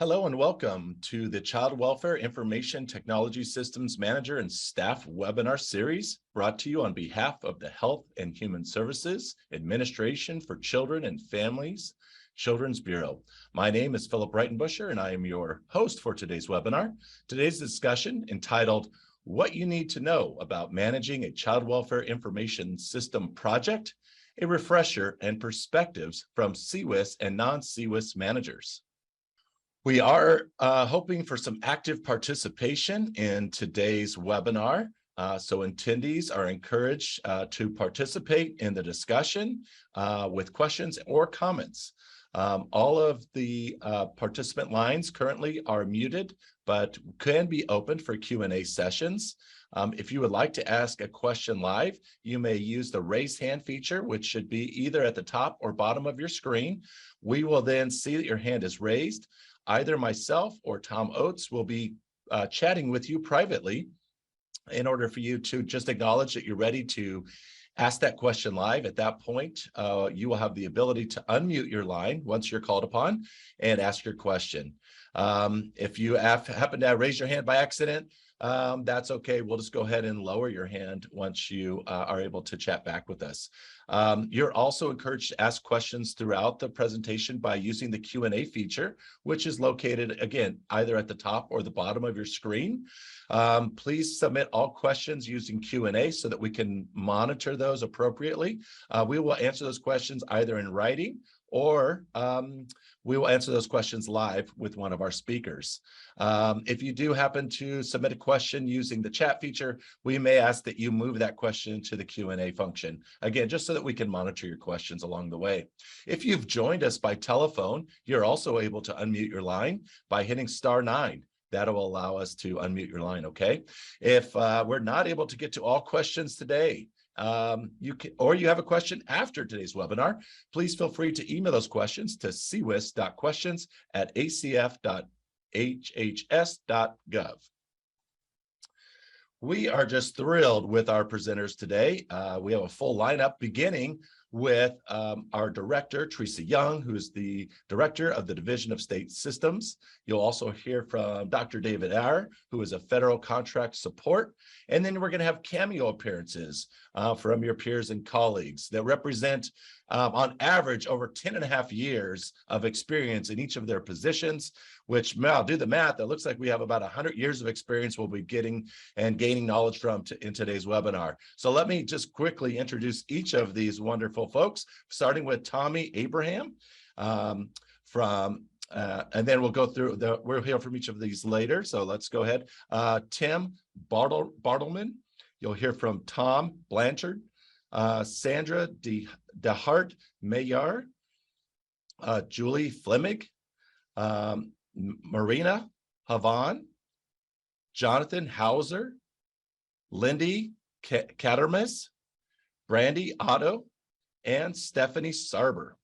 Hello and welcome to the Child Welfare Information Technology Systems Manager and Staff webinar series brought to you on behalf of the Health and Human Services Administration for Children and Families Children's Bureau. My name is Philip Breitenbuscher and I am your host for today's webinar. Today's discussion entitled What You Need to Know About Managing a Child Welfare Information System Project, a refresher and perspectives from CWIS and non-CWIS managers. We are hoping for some active participation in today's webinar. So attendees are encouraged to participate in the discussion with questions or comments. All of the participant lines currently are muted, but can be opened for Q&A sessions. If you would like to ask a question live, you may use the raise hand feature, which should be either at the top or bottom of your screen. We will then see that your hand is raised. Either myself or Tom Oates will be chatting with you privately in order for you to just acknowledge that you're ready to ask that question live. At that point, you will have the ability to unmute your line once you're called upon and ask your question. If you happen to raise your hand by accident, that's okay. We'll just go ahead and lower your hand once you are able to chat back with us. You're also encouraged to ask questions throughout the presentation by using the Q&A feature, which is located, again, either at the top or the bottom of your screen. Please submit all questions using Q&A so that we can monitor those appropriately. We will answer those questions either in writing or we will answer those questions live with one of our speakers. If you do happen to submit a question using the chat feature, we may ask that you move that question to the Q&A function. Again, just so that we can monitor your questions along the way. If you've joined us by telephone, you're also able to unmute your line by hitting *9. That will allow us to unmute your line, okay? If we're not able to get to all questions today, you have a question after today's webinar, please feel free to email those questions to cwis.questions@acf.hhs.gov. We are just thrilled with our presenters today. We have a full lineup beginning with our director, Teresa Young, who is the director of the Division of State Systems. You'll also hear from Dr. David Ayer, who is a federal contract support. And then we're going to have cameo appearances from your peers and colleagues that represent, on average, over 10 and a half years of experience in each of their positions, which, I'll do the math, it looks like we have about 100 years of experience we'll be getting and gaining knowledge from in today's webinar. So let me just quickly introduce each of these wonderful folks, starting with Tommy Abraham and then we'll go through, we'll hear from each of these later. So let's go ahead. Tim Bartleman, you'll hear from Tom Blanchard, Sandra DeHart Mayar, Julie Flemig, Marina Havan, Jonathan Hauser, Lindy Kattermas, Brandy Otto, and Stephanie Sarber.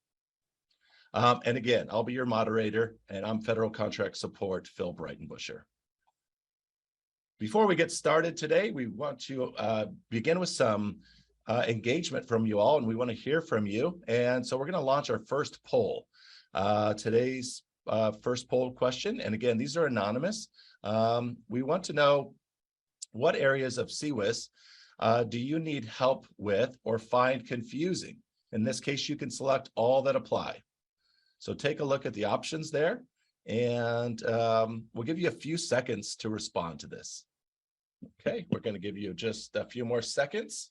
And again, I'll be your moderator, and I'm Federal Contract Support, Phil Breitenbuscher. Before we get started today, we want to begin with some engagement from you all, and we want to hear from you. And so we're going to launch our first poll. Today's first poll question, and again, these are anonymous. We want to know, what areas of CWIS do you need help with or find confusing? In this case, you can select all that apply. So take a look at the options there, and we'll give you a few seconds to respond to this. Okay, we're going to give you just a few more seconds.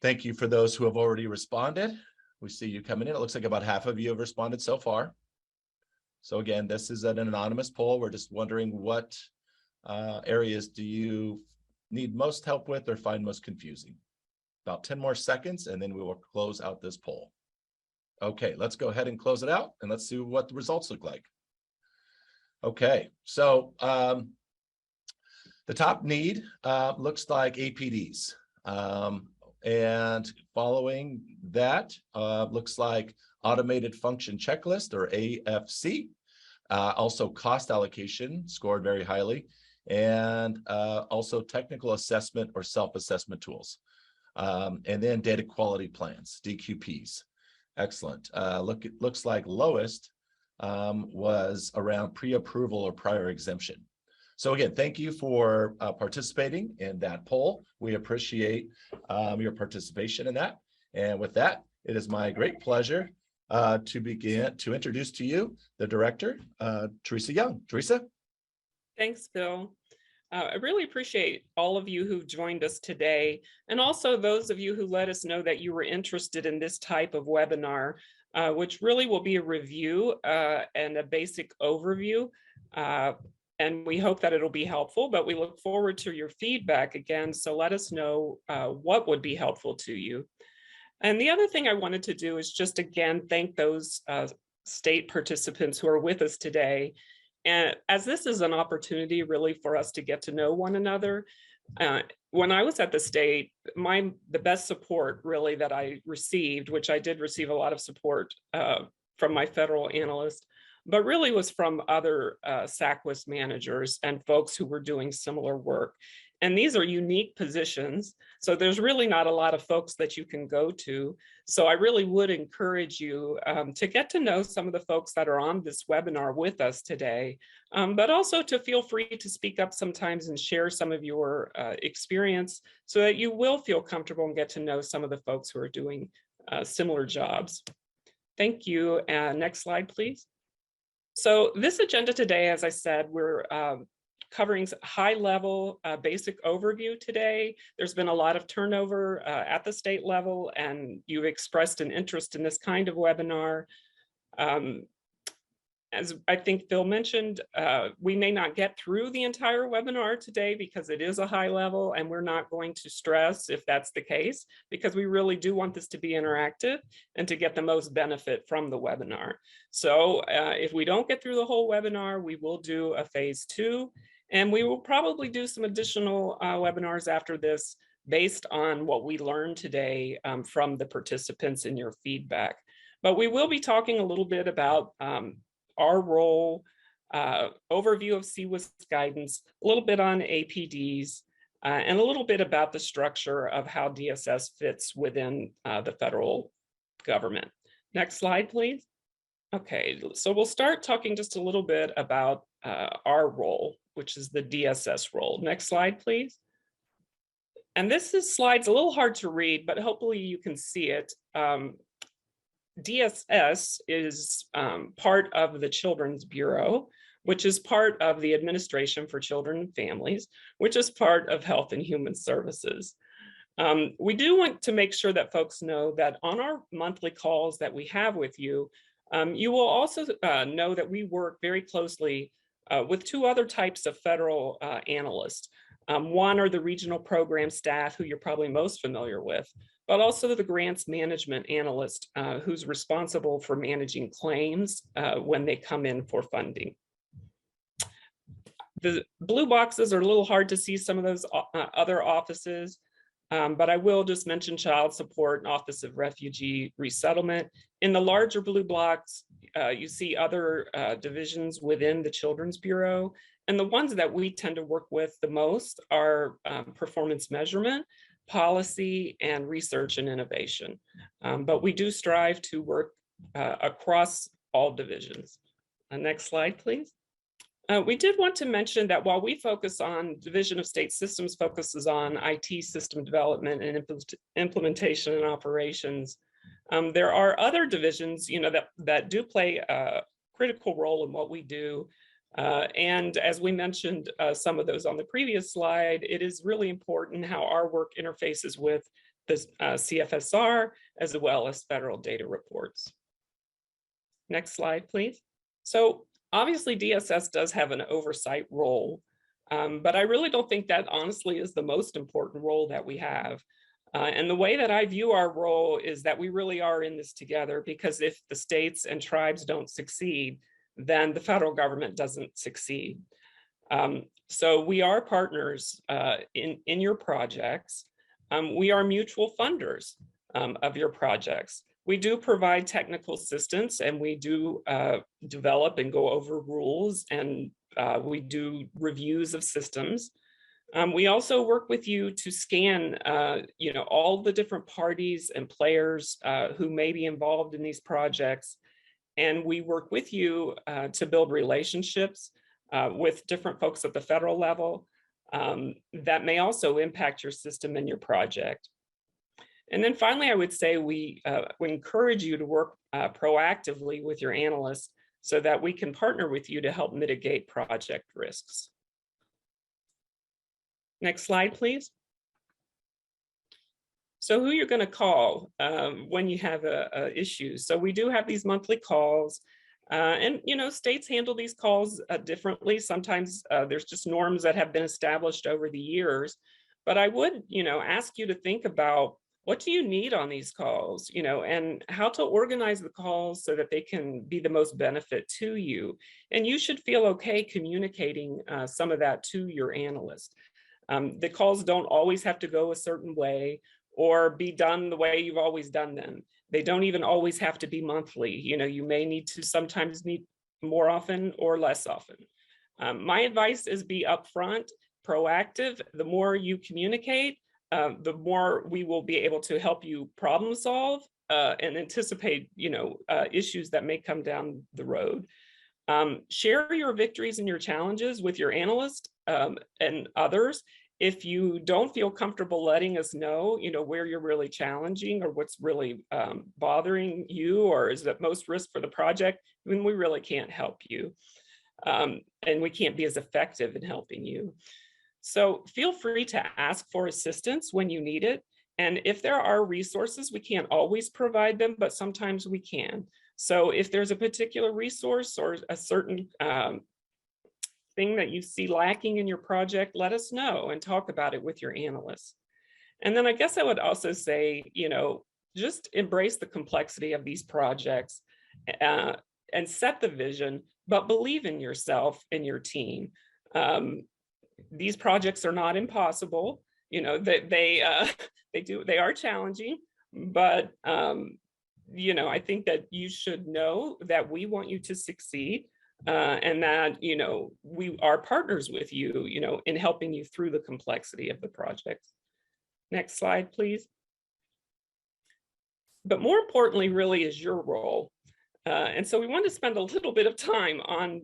Thank you for those who have already responded. We see you coming in. It looks like about half of you have responded so far. So again, this is an anonymous poll. We're just wondering what areas do you need most help with or find most confusing. About 10 more seconds, and then we will close out this poll. Okay, let's go ahead and close it out, and let's see what the results look like. Okay, so the top need looks like APDs. And following that, looks like automated function checklist, or AFC. Also cost allocation scored very highly, and also technical assessment or self-assessment tools. And then data quality plans, DQPs. Excellent. Looks like lowest was around pre-approval or prior exemption. So again, thank you for participating in that poll. We appreciate your participation in that. And with that, it is my great pleasure to begin to introduce to you the director, Teresa Young. Teresa? Thanks, Bill. I really appreciate all of you who've joined us today, and also those of you who let us know that you were interested in this type of webinar, which really will be a review and a basic overview. And we hope that it'll be helpful, but we look forward to your feedback again. So let us know what would be helpful to you. And the other thing I wanted to do is just again, thank those state participants who are with us today. And as this is an opportunity really for us to get to know one another. When I was at the state, the best support really that I received, which I did receive a lot of support from my federal analyst, but really was from other SACWIS managers and folks who were doing similar work. And these are unique positions. So there's really not a lot of folks that you can go to. So I really would encourage you to get to know some of the folks that are on this webinar with us today, but also to feel free to speak up sometimes and share some of your experience so that you will feel comfortable and get to know some of the folks who are doing similar jobs. Thank you. Next slide, please. So this agenda today, as I said, we're covering high-level basic overview today. There's been a lot of turnover at the state level, and you've expressed an interest in this kind of webinar. As I think Phil mentioned, we may not get through the entire webinar today because it is a high level, and we're not going to stress if that's the case, because we really do want this to be interactive and to get the most benefit from the webinar. So if we don't get through the whole webinar, we will do a phase 2, and we will probably do some additional webinars after this based on what we learned today from the participants in your feedback. But we will be talking a little bit about our role, overview of CWIS guidance, a little bit on APDs, and a little bit about the structure of how DSS fits within the federal government. Next slide, please. Okay, so we'll start talking just a little bit about our role, which is the DSS role. Next slide, please. And this slide's a little hard to read, but hopefully you can see it. DSS is part of the Children's Bureau, which is part of the Administration for Children and Families, which is part of Health and Human Services. We do want to make sure that folks know that on our monthly calls that we have with you, you will also know that we work very closely with 2 other types of federal analysts. One are the regional program staff, who you're probably most familiar with, but also the grants management analyst who's responsible for managing claims when they come in for funding. The blue boxes are a little hard to see some of those other offices, but I will just mention Child Support and Office of Refugee Resettlement. In the larger blue blocks, you see other divisions within the Children's Bureau. And the ones that we tend to work with the most are performance measurement, policy, and research and innovation. But we do strive to work across all divisions. Next slide, please. We did want to mention that while we focus on Division of State Systems focuses on IT system development and implementation and operations, there are other divisions, that do play a critical role in what we do. And as we mentioned, some of those on the previous slide, it is really important how our work interfaces with the CFSR as well as federal data reports. Next slide, please. So obviously DSS does have an oversight role, but I really don't think that honestly is the most important role that we have. And the way that I view our role is that we really are in this together, because if the states and tribes don't succeed, then the federal government doesn't succeed. So we are partners in your projects. We are mutual funders of your projects. We do provide technical assistance, and we do develop and go over rules, and we do reviews of systems. We also work with you to scan, all the different parties and players who may be involved in these projects, And we work with you to build relationships with different folks at the federal level that may also impact your system and your project. And then finally, I would say we encourage you to work proactively with your analysts so that we can partner with you to help mitigate project risks. Next slide, please. So who you're going to call when you have a issue. So we do have these monthly calls. And, you know, states handle these calls differently. Sometimes there's just norms that have been established over the years. But I would, you know, ask you to think about what do you need on these calls, you know, and how to organize the calls so that they can be the most benefit to you. And you should feel okay communicating some of that to your analyst. The calls don't always have to go a certain way or be done the way you've always done them. They don't even always have to be monthly. You know, you may need to sometimes meet more often or less often. My advice is be upfront, proactive. The more you communicate, the more we will be able to help you problem solve and anticipate, you know, issues that may come down the road. Share your victories and your challenges with your analyst and others. If you don't feel comfortable letting us know, you know, where you're really challenging or what's really bothering you or is at most risk for the project, then we really can't help you. And we can't be as effective in helping you. So feel free to ask for assistance when you need it. And if there are resources, we can't always provide them, but sometimes we can. So if there's a particular resource or a certain thing that you see lacking in your project, let us know and talk about it with your analysts. And then I guess I would also say, you know, just embrace the complexity of these projects and set the vision, but believe in yourself and your team. These projects are not impossible. You know, they are challenging, but you know, I think that you should know that we want you to succeed. And that, you know, we are partners with you, you know, in helping you through the complexity of the project. Next slide, please. But more importantly, really is your role. And so we want to spend a little bit of time on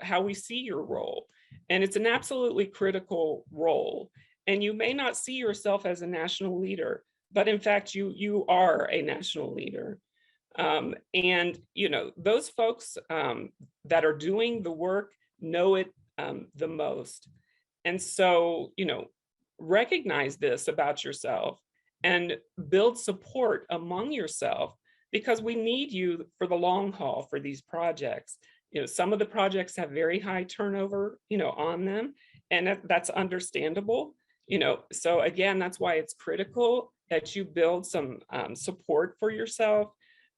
how we see your role. And it's an absolutely critical role. And you may not see yourself as a national leader, but in fact, you are a national leader. And, you know, those folks that are doing the work know it the most. And so, you know, recognize this about yourself and build support among yourself because we need you for the long haul for these projects. You know, some of the projects have very high turnover, you know, on them, and that's understandable. You know, so again, that's why it's critical that you build some support for yourself.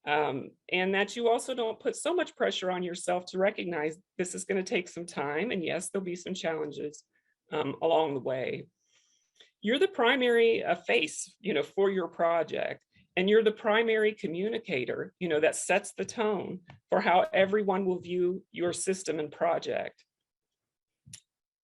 And that you also don't put so much pressure on yourself to recognize this is going to take some time. And yes, there'll be some challenges along the way. You're the primary face, you know, for your project. And you're the primary communicator, you know, that sets the tone for how everyone will view your system and project.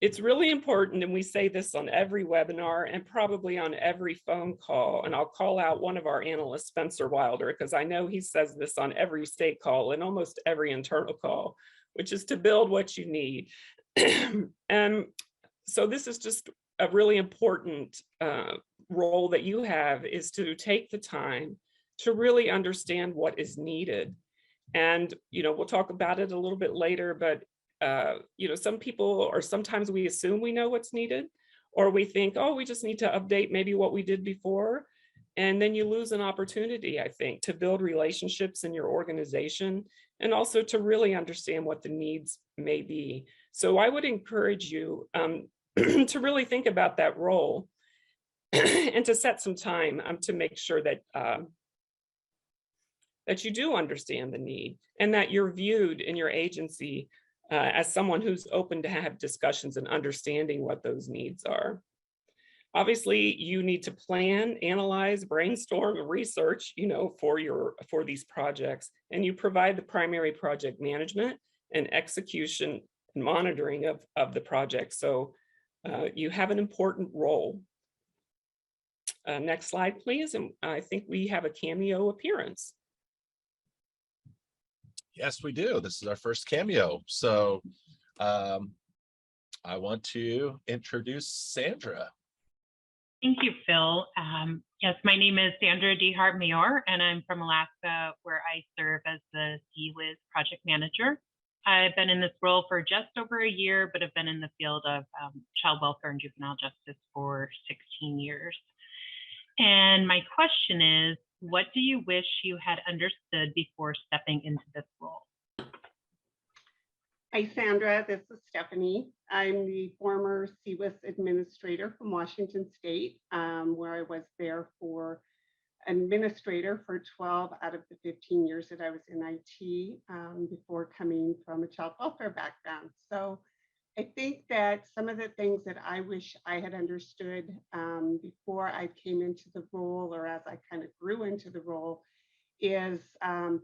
It's really important, and we say this on every webinar and probably on every phone call, and I'll call out one of our analysts, Spencer Wilder, because I know he says this on every state call and almost every internal call, which is to build what you need. And so this is just a really important role that you have, is to take the time to really understand what is needed. And, you know, we'll talk about it a little bit later, but you know, some people, or sometimes we assume we know what's needed, or we think, oh, we just need to update maybe what we did before. And then you lose an opportunity, I think, to build relationships in your organization and also to really understand what the needs may be. So I would encourage you to really think about that role and to set some time to make sure that that you do understand the need and that you're viewed in your agency as someone who's open to have discussions and understanding what those needs are. Obviously, you need to plan, analyze, brainstorm, and research, you know, for these projects, and you provide the primary project management and execution and monitoring of the project. So you have an important role. Next slide, please. And I think we have a cameo appearance. Yes, we do. This is our first cameo. So I want to introduce Sandra. Thank you, Phil. Yes, my name is Sandra DeHart-Mayor, and I'm from Alaska, where I serve as the CWIS project manager. I've been in this role for just over a year, but have been in the field of child welfare and juvenile justice for 16 years. And my question is, what do you wish you had understood before stepping into this role? Hi, Sandra. This is Stephanie. I'm the former CWIS administrator from Washington State, where I was there for administrator for 12 out of the 15 years that I was in IT before coming from a child welfare background. So I think that some of the things that I wish I had understood before I came into the role, or as I kind of grew into the role, is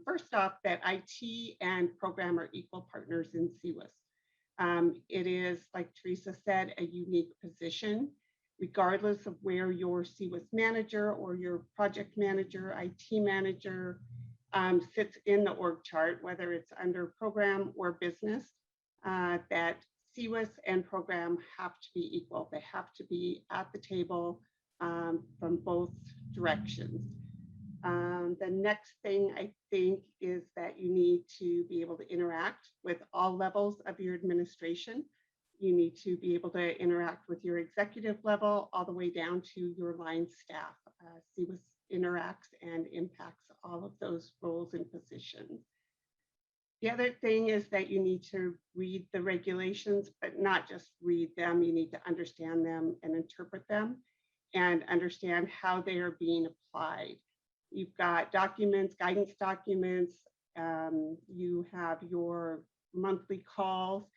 first off that IT and program are equal partners in CWIS. It is, like Teresa said, a unique position, regardless of where your CWIS manager or your project manager, IT manager sits in the org chart, whether it's under program or business, that CWIS and program have to be equal. They have to be at the table from both directions. The next thing I think is that you need to be able to interact with all levels of your administration. You need to be able to interact with your executive level all the way down to your line staff. CWIS interacts and impacts all of those roles and positions. The other thing is that you need to read the regulations, but not just read them. You need to understand them and interpret them and understand how they are being applied. You've got documents, guidance documents, you have your monthly calls,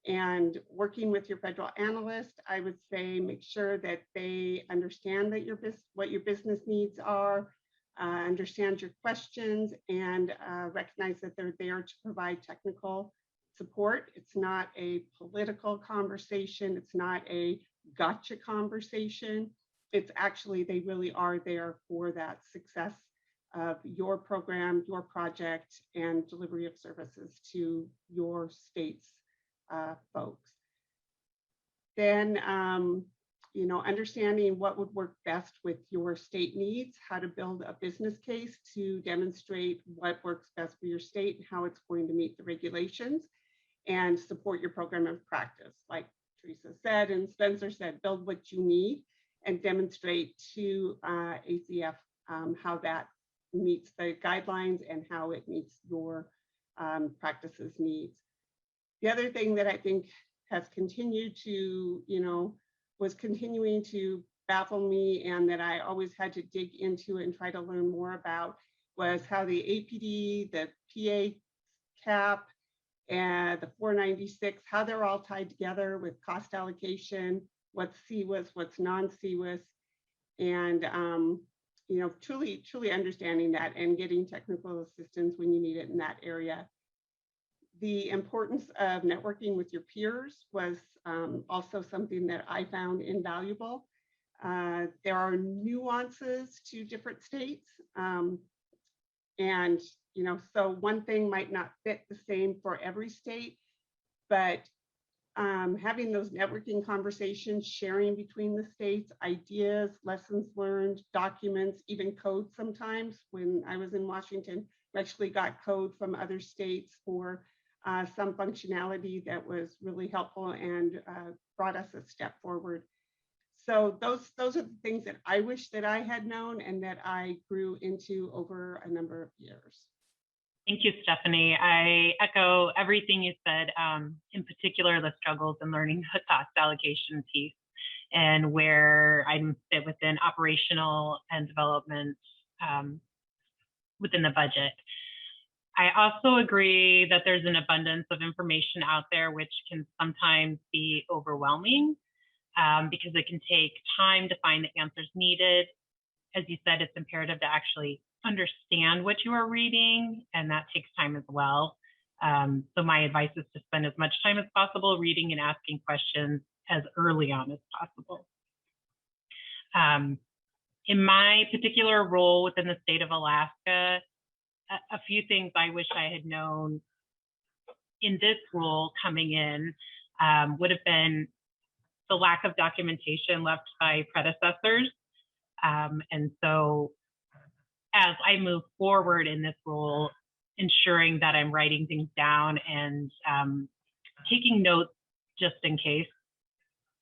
and working with your federal analyst, I would say make sure that they understand that what your business needs are, understand your questions, and recognize that they're there to provide technical support. It's not a political conversation. It's not a gotcha conversation. It's actually, they really are there for that success of your program, your project, and delivery of services to your state's folks. Then, understanding what would work best with your state needs, how to build a business case to demonstrate what works best for your state and how it's going to meet the regulations and support your program of practice. Like Teresa said and Spencer said, build what you need and demonstrate to ACF how that meets the guidelines and how it meets your practices needs. The other thing that I think has continued to, was continuing to baffle me and that I always had to dig into and try to learn more about was how the APD, the PA cap, and the 496, how they're all tied together with cost allocation, what's CWIS, what's non-CWIS, and truly understanding that and getting technical assistance when you need it in that area. The importance of networking with your peers was also something that I found invaluable. There are nuances to different states, and so one thing might not fit the same for every state, but having those networking conversations, sharing between the states, ideas, lessons learned, documents, even code sometimes. When I was in Washington, we actually got code from other states for some functionality that was really helpful and brought us a step forward. So those are the things that I wish that I had known and that I grew into over a number of years. Thank you, Stephanie. I echo everything you said, in particular, the struggles in learning the cost allocation piece and where I fit within operational and development within the budget. I also agree that there's an abundance of information out there, which can sometimes be overwhelming because it can take time to find the answers needed. As you said, it's imperative to actually understand what you are reading, and that takes time as well. So my advice is to spend as much time as possible reading and asking questions as early on as possible. In my particular role within the state of Alaska, a few things I wish I had known in this role coming in would have been the lack of documentation left by predecessors. And so as I move forward in this role, ensuring that I'm writing things down and taking notes just in case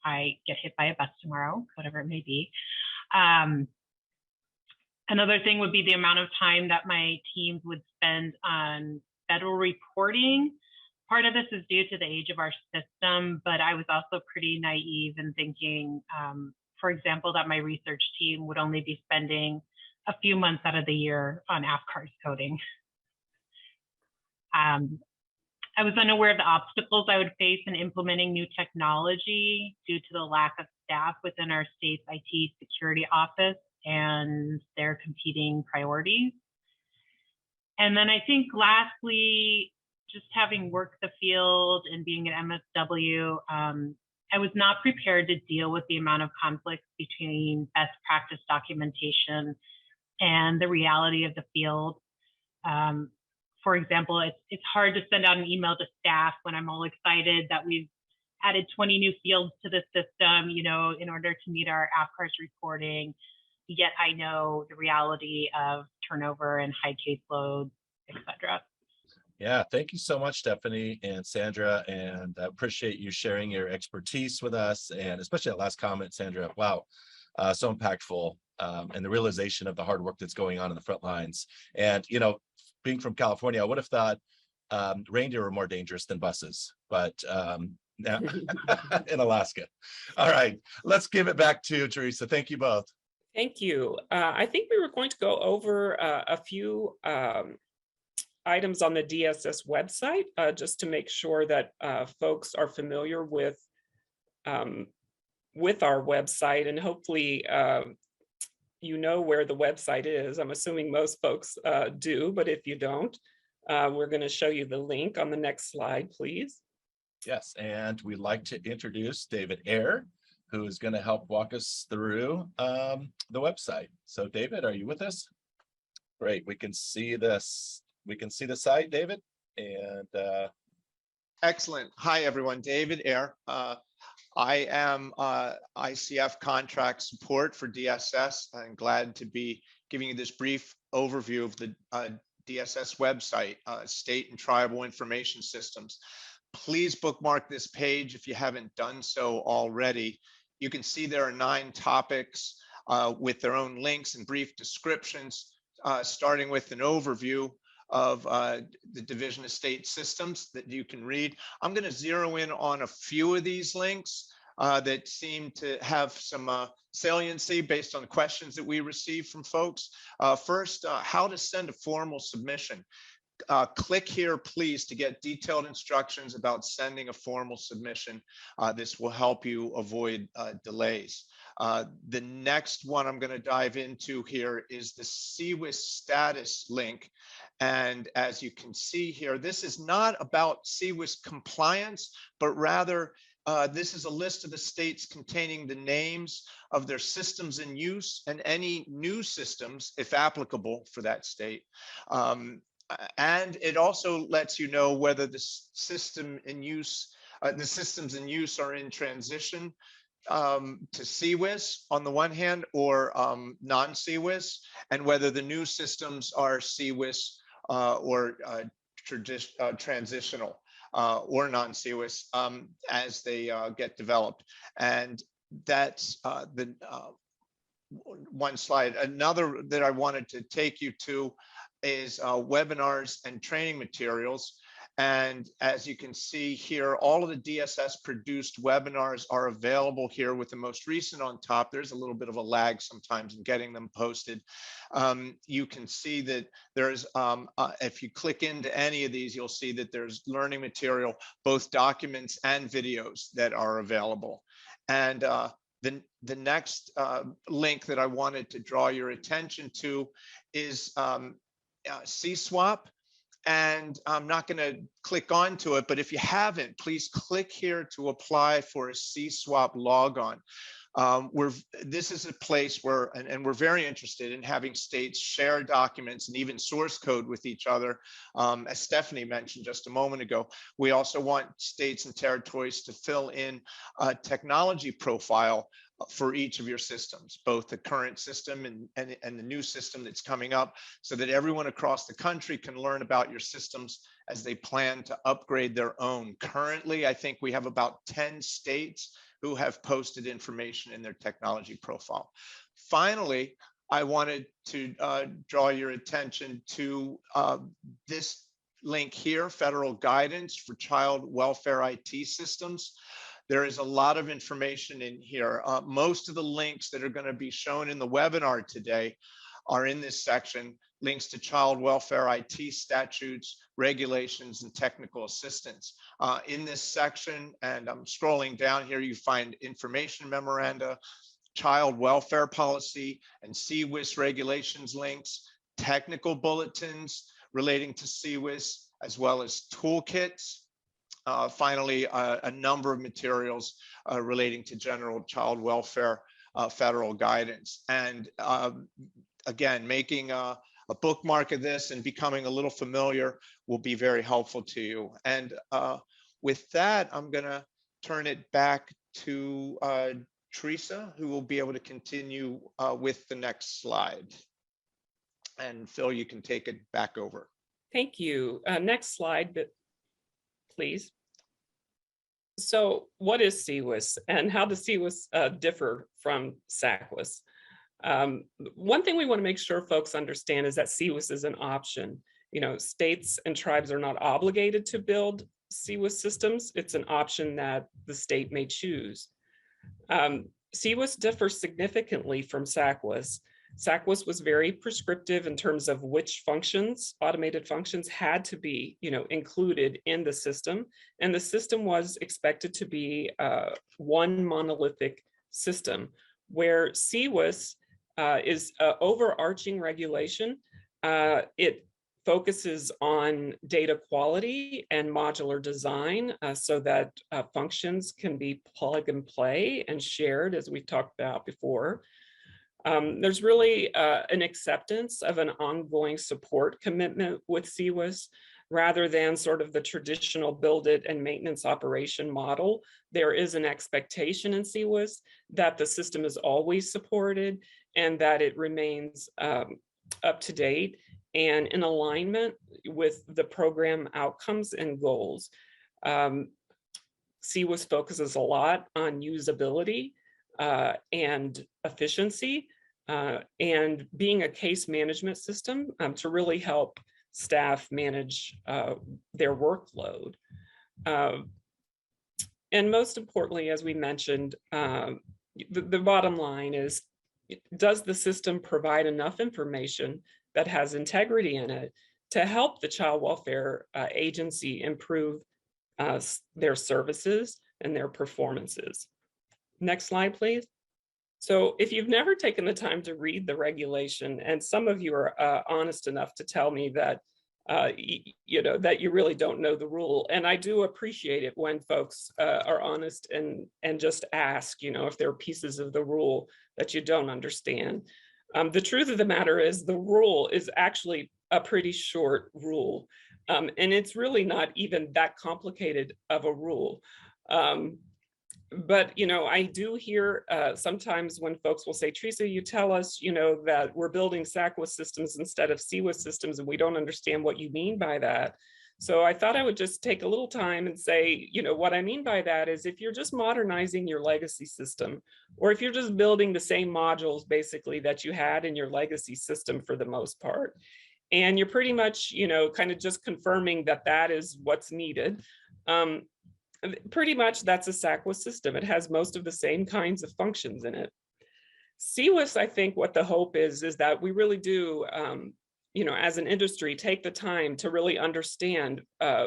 I get hit by a bus tomorrow, whatever it may be. Another thing would be the amount of time that my teams would spend on federal reporting. Part of this is due to the age of our system, but I was also pretty naive in thinking, for example, that my research team would only be spending a few months out of the year on AFCARS coding. I was unaware of the obstacles I would face in implementing new technology due to the lack of staff within our state's IT security office and their competing priorities. And then I think lastly, just having worked the field and being at MSW, I was not prepared to deal with the amount of conflicts between best practice documentation and the reality of the field. For example, it's hard to send out an email to staff when I'm all excited that we've added 20 new fields to the system, you know, in order to meet our AFCARS reporting. Yet I know the reality of turnover and high caseloads, et cetera. Yeah, thank you so much, Stephanie and Sandra, and I appreciate you sharing your expertise with us, and especially that last comment, Sandra. Wow, so impactful, and the realization of the hard work that's going on in the front lines. And you know, being from California, I would have thought reindeer were more dangerous than buses, but now in Alaska. All right, let's give it back to Teresa. Thank you both. Thank you. I think we were going to go over a few items on the DSS website, just to make sure that folks are familiar with our website, and hopefully you know where the website is. I'm assuming most folks do, but if you don't, we're going to show you the link on the next slide, please. Yes, and we'd like to introduce David Ayer, who is going to help walk us through the website. So David, are you with us? Great, we can see this. We can see the site, David, and excellent. Hi, everyone. David Ayer. I am ICF contract support for DSS. I'm glad to be giving you this brief overview of the DSS website, State and Tribal Information Systems. Please bookmark this page if you haven't done so already. You can see there are 9 topics with their own links and brief descriptions, starting with an overview of the Division of State Systems that you can read. I'm going to zero in on a few of these links that seem to have some saliency based on questions that we receive from folks. First, how to send a formal submission. Click here, please, to get detailed instructions about sending a formal submission. This will help you avoid delays. The next one I'm going to dive into here is the CWIS status link. And as you can see here, this is not about CWIS compliance, but rather this is a list of the states containing the names of their systems in use and any new systems, if applicable, for that state. And it also lets you know whether the system in use, the systems in use are in transition to CWIS on the one hand, or non-CWIS, and whether the new systems are CWIS or transitional or non-CWIS as they get developed. And that's the one slide. Another that I wanted to take you to is webinars and training materials. And as you can see here, all of the DSS produced webinars are available here, with the most recent on top. There's a little bit of a lag sometimes in getting them posted. You can see that there's, if you click into any of these, you'll see that there's learning material, both documents and videos that are available. And the next link that I wanted to draw your attention to is CSWAP. And I'm not going to click onto it, but if you haven't, please click here to apply for a CSWAP logon. This is a place where, and we're very interested in having states share documents and even source code with each other. As Stephanie mentioned just a moment ago, we also want states and territories to fill in a technology profile for each of your systems, both the current system and the new system that's coming up, so that everyone across the country can learn about your systems as they plan to upgrade their own. Currently, I think we have about 10 states who have posted information in their technology profile. Finally, I wanted to draw your attention to this link here, Federal Guidance for Child Welfare IT Systems. There is a lot of information in here. Most of the links that are going to be shown in the webinar today are in this section, links to child welfare IT statutes, regulations, and technical assistance. In this section, and I'm scrolling down here, you find information memoranda, child welfare policy, and CWIS regulations links, technical bulletins relating to CWIS, as well as toolkits. Finally, a number of materials relating to general child welfare federal guidance. And again, making a bookmark of this and becoming a little familiar will be very helpful to you. And with that, I'm going to turn it back to Teresa, who will be able to continue with the next slide. And Phil, you can take it back over. Thank you. Next slide, please. So what is CWIS and how does CWIS differ from SACWIS? One thing we want to make sure folks understand is that CWIS is an option. You know, states and tribes are not obligated to build CWIS systems. It's an option that the state may choose. CWIS differs significantly from SACWIS. SACWIS was very prescriptive in terms of which functions, automated functions, had to be, included in the system. And the system was expected to be one monolithic system, where CWIS is an overarching regulation. It focuses on data quality and modular design so that functions can be plug and play and shared, as we've talked about before. There's really an acceptance of an ongoing support commitment with CWIS rather than sort of the traditional build it and maintenance operation model. There is an expectation in CWIS that the system is always supported and that it remains up to date and in alignment with the program outcomes and goals. CWIS focuses a lot on usability and efficiency and being a case management system to really help staff manage their workload. And most importantly, as we mentioned, the bottom line is, does the system provide enough information that has integrity in it to help the child welfare agency improve their services and their performances? Next slide, please. So if you've never taken the time to read the regulation, and some of you are honest enough to tell me that, that you really don't know the rule. And I do appreciate it when folks are honest and just ask, if there are pieces of the rule that you don't understand. The truth of the matter is the rule is actually a pretty short rule. And it's really not even that complicated of a rule. But, I do hear sometimes when folks will say, Teresa, you tell us, that we're building SACWIS systems instead of CWIS systems, and we don't understand what you mean by that. So I thought I would just take a little time and say, what I mean by that is if you're just modernizing your legacy system, or if you're just building the same modules basically that you had in your legacy system for the most part, and you're pretty much, kind of just confirming that that is what's needed, pretty much that's a SACWIS system. It has most of the same kinds of functions in it. CWIS, I think what the hope is that we really do, as an industry, take the time to really understand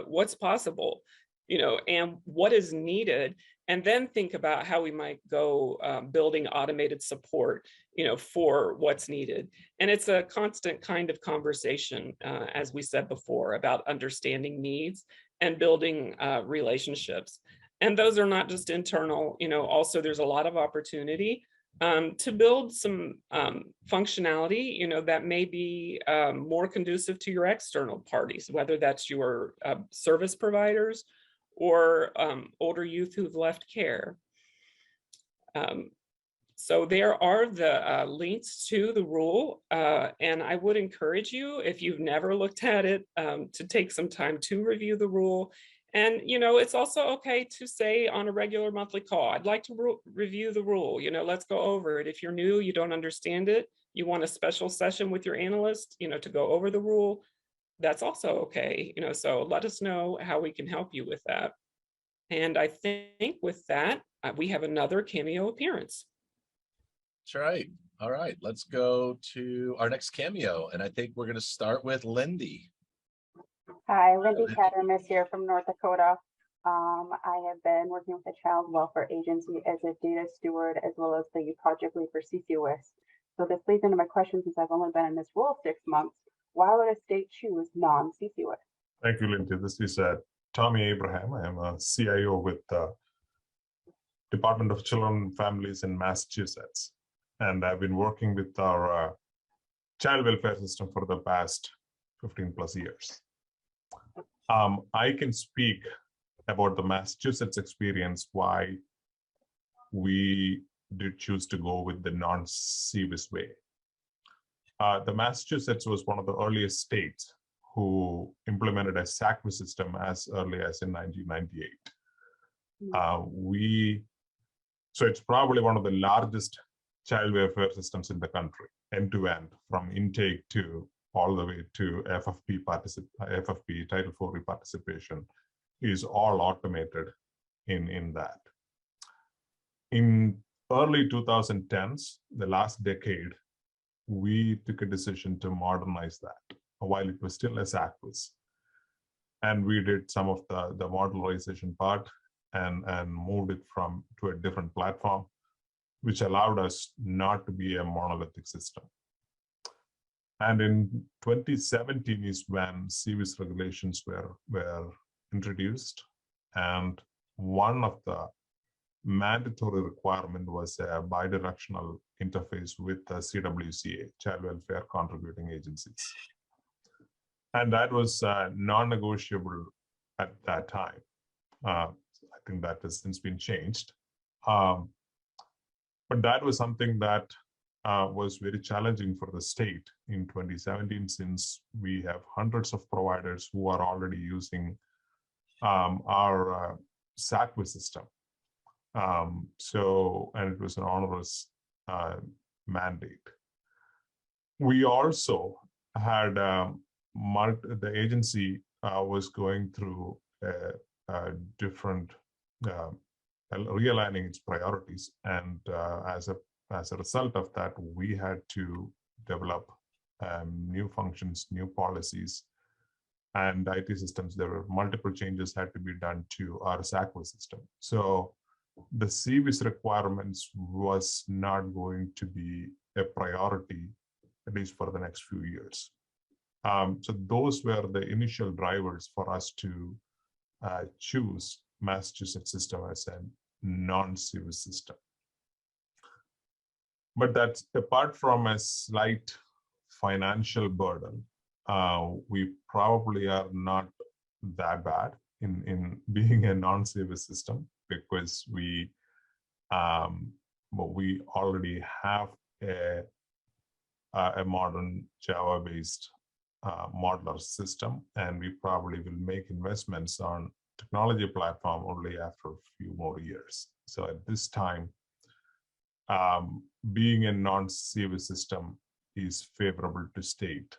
what's possible, and what is needed, and then think about how we might go building automated support, for what's needed. And it's a constant kind of conversation, as we said before, about understanding needs and building relationships. And those are not just internal, also there's a lot of opportunity to build some functionality, that may be more conducive to your external parties, whether that's your service providers or older youth who've left care. So there are the links to the rule, and I would encourage you, if you've never looked at it, to take some time to review the rule. And, it's also okay to say on a regular monthly call, I'd like to review the rule, let's go over it. If you're new, you don't understand it, you want a special session with your analyst, to go over the rule, that's also okay. So let us know how we can help you with that. And I think with that, we have another cameo appearance. That's right. All right, let's go to our next cameo. And I think we're going to start with Lindy. Hi, Lindy Cattermas here from North Dakota. I have been working with the Child Welfare Agency as a data steward as well as the project lead for CCOS. So this leads into my question, since I've only been in this role 6 months. Why would a state choose non-CCOS? Thank you, Lindy. This is Tommy Abraham. I am a CIO with the Department of Children and Families in Massachusetts. And I've been working with our child welfare system for the past 15 plus years. I can speak about the Massachusetts experience, why we did choose to go with the non-CWIS way. The Massachusetts was one of the earliest states who implemented a SACWIS system as early as in 1998. So it's probably one of the largest child welfare systems in the country, end to end, from intake to all the way to FFP Title IV participation is all automated in that. In early 2010s, the last decade, we took a decision to modernize that while it was still a SACWIS. And we did some of the modularization part and moved it to a different platform, which allowed us not to be a monolithic system. And in 2017 is when CWIS regulations were introduced. And one of the mandatory requirement was a bidirectional interface with the CWCA, Child Welfare Contributing Agencies. And that was non-negotiable at that time. I think that has since been changed. But that was something that was very challenging for the state in 2017, since we have hundreds of providers who are already using our SACWIS system. And it was an onerous mandate. We also had the agency was going through a different realigning its priorities, and as a result of that, we had to develop new functions, new policies, and IT systems. There were multiple changes had to be done to our SACWIS system. So the CWIS requirements was not going to be a priority, at least for the next few years. So those were the initial drivers for us to choose Massachusetts system as a non-CWIS system. But that's apart from a slight financial burden, we probably are not that bad in being a non-CWIS system, because we already have a modern Java-based modular system, and we probably will make investments on technology platform only after a few more years. So at this time, being a non-CWIS system is favorable to state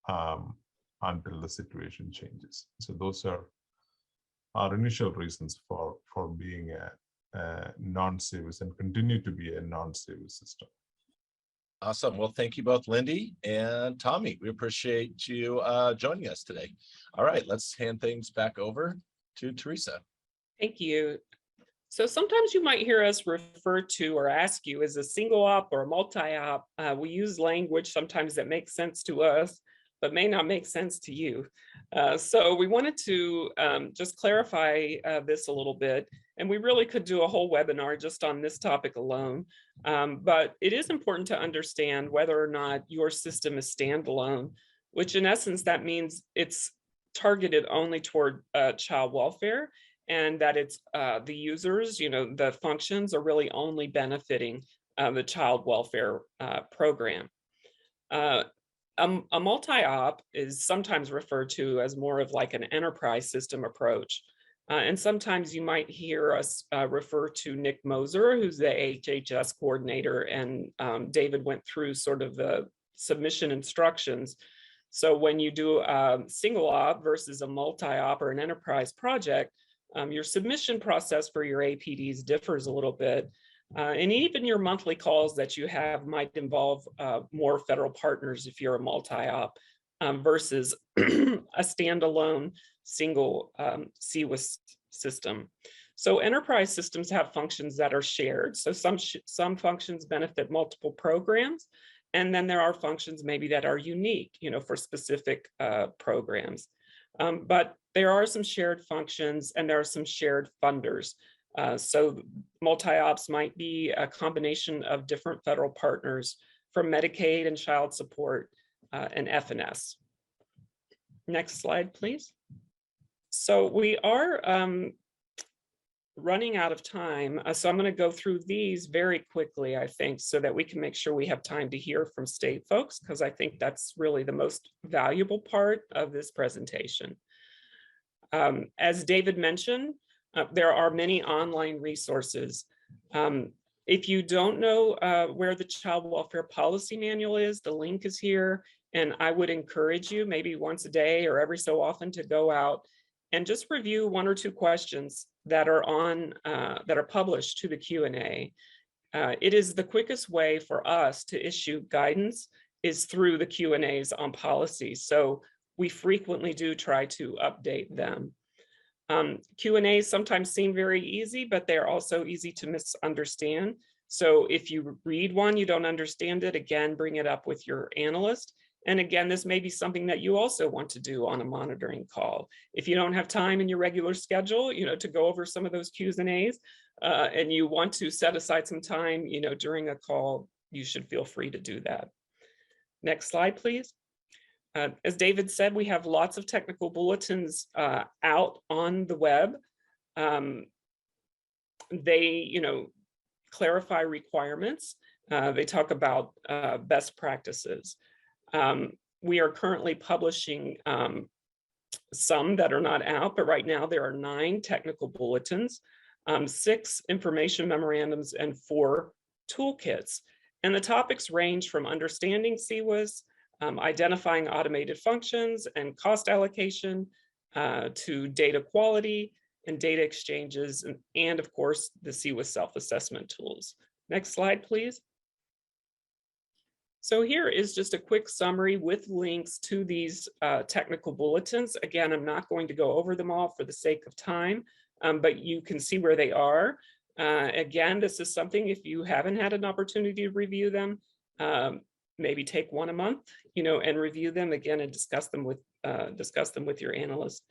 until the situation changes. So those are our initial reasons for being a non-CWIS and continue to be a non-CWIS system. Awesome. Well, thank you both, Lindy and Tommy. We appreciate you joining us today. All right, let's hand things back over to Teresa. Thank you. So sometimes you might hear us refer to or ask you, is a single op or a multi-op? We use language sometimes that makes sense to us. but may not make sense to you. So we wanted to just clarify this a little bit, and we really could do a whole webinar just on this topic alone. But it is important to understand whether or not your system is standalone, which in essence, that means it's targeted only toward child welfare, and that it's the users, the functions are really only benefiting the child welfare program. A multi-op is sometimes referred to as more of like an enterprise system approach. And sometimes you might hear us refer to Nick Moser, who's the HHS coordinator, and David went through sort of the submission instructions. So when you do a single op versus a multi-op or an enterprise project, your submission process for your APDs differs a little bit. And even your monthly calls that you have might involve more federal partners if you're a multi-op versus a standalone single CWIS system. So enterprise systems have functions that are shared. So some functions benefit multiple programs, and then there are functions maybe that are unique, for specific programs. But there are some shared functions and there are some shared funders. So multi-ops might be a combination of different federal partners from Medicaid and child support and FNS. Next slide, please. So we are running out of time. So I'm going to go through these very quickly, I think, so that we can make sure we have time to hear from state folks, because I think that's really the most valuable part of this presentation. As David mentioned, there are many online resources. If you don't know where the Child Welfare Policy Manual is, the link is here. And I would encourage you maybe once a day or every so often to go out and just review 1 or 2 questions that are that are published to the Q&A. It is the quickest way for us to issue guidance is through the Q&As on policy. So we frequently do try to update them. Q&As sometimes seem very easy, but they're also easy to misunderstand. So if you read one, you don't understand it, again, bring it up with your analyst. And again, this may be something that you also want to do on a monitoring call. If you don't have time in your regular schedule, to go over some of those Q's and A's, and you want to set aside some time, during a call, you should feel free to do that. Next slide, please. As David said, we have lots of technical bulletins out on the web. They, clarify requirements. They talk about best practices. We are currently publishing some that are not out, but right now there are 9 technical bulletins, 6 information memorandums, and 4 toolkits. And the topics range from understanding CWIS, identifying automated functions and cost allocation, to data quality and data exchanges, and of course, the CWIS self-assessment tools. Next slide, please. So here is just a quick summary with links to these technical bulletins. Again, I'm not going to go over them all for the sake of time, but you can see where they are. Again, this is something, if you haven't had an opportunity to review them, maybe take 1 a month, and review them again and discuss them with your analyst.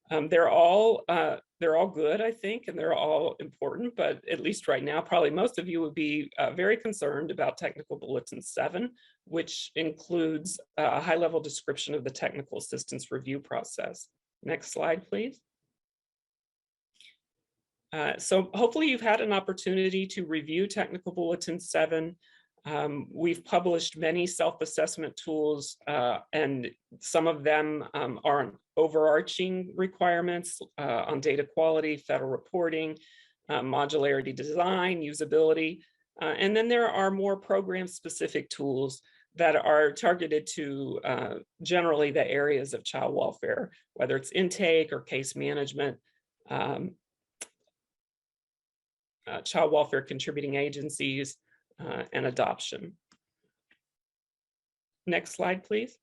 They're all good, I think, and they're all important, but at least right now, probably most of you would be very concerned about Technical Bulletin 7, which includes a high-level description of the technical assistance review process. Next slide, please. So hopefully you've had an opportunity to review Technical Bulletin 7. We've published many self-assessment tools, and some of them are overarching requirements on data quality, federal reporting, modularity design, usability. And then there are more program-specific tools that are targeted to generally the areas of child welfare, whether it's intake or case management, child welfare contributing agencies, and adoption. Next slide, please.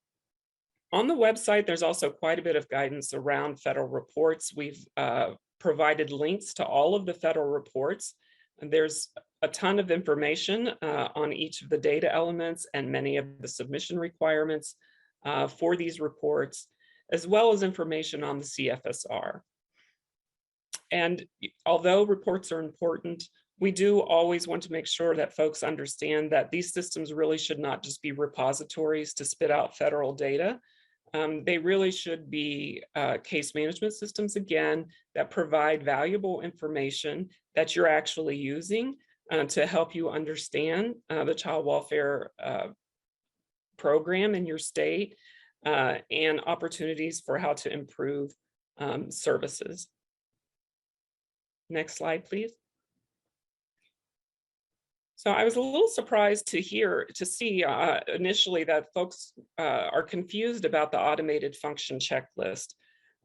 On the website, there's also quite a bit of guidance around federal reports. We've provided links to all of the federal reports, and there's a ton of information on each of the data elements and many of the submission requirements. for these reports, as well as information on the CFSR. And although reports are important, we do always want to make sure that folks understand that these systems really should not just be repositories to spit out federal data. They really should be case management systems, again, that provide valuable information that you're actually using to help you understand the child welfare program in your state and opportunities for how to improve services. Next slide, please. So I was a little surprised to see initially that folks are confused about the automated function checklist.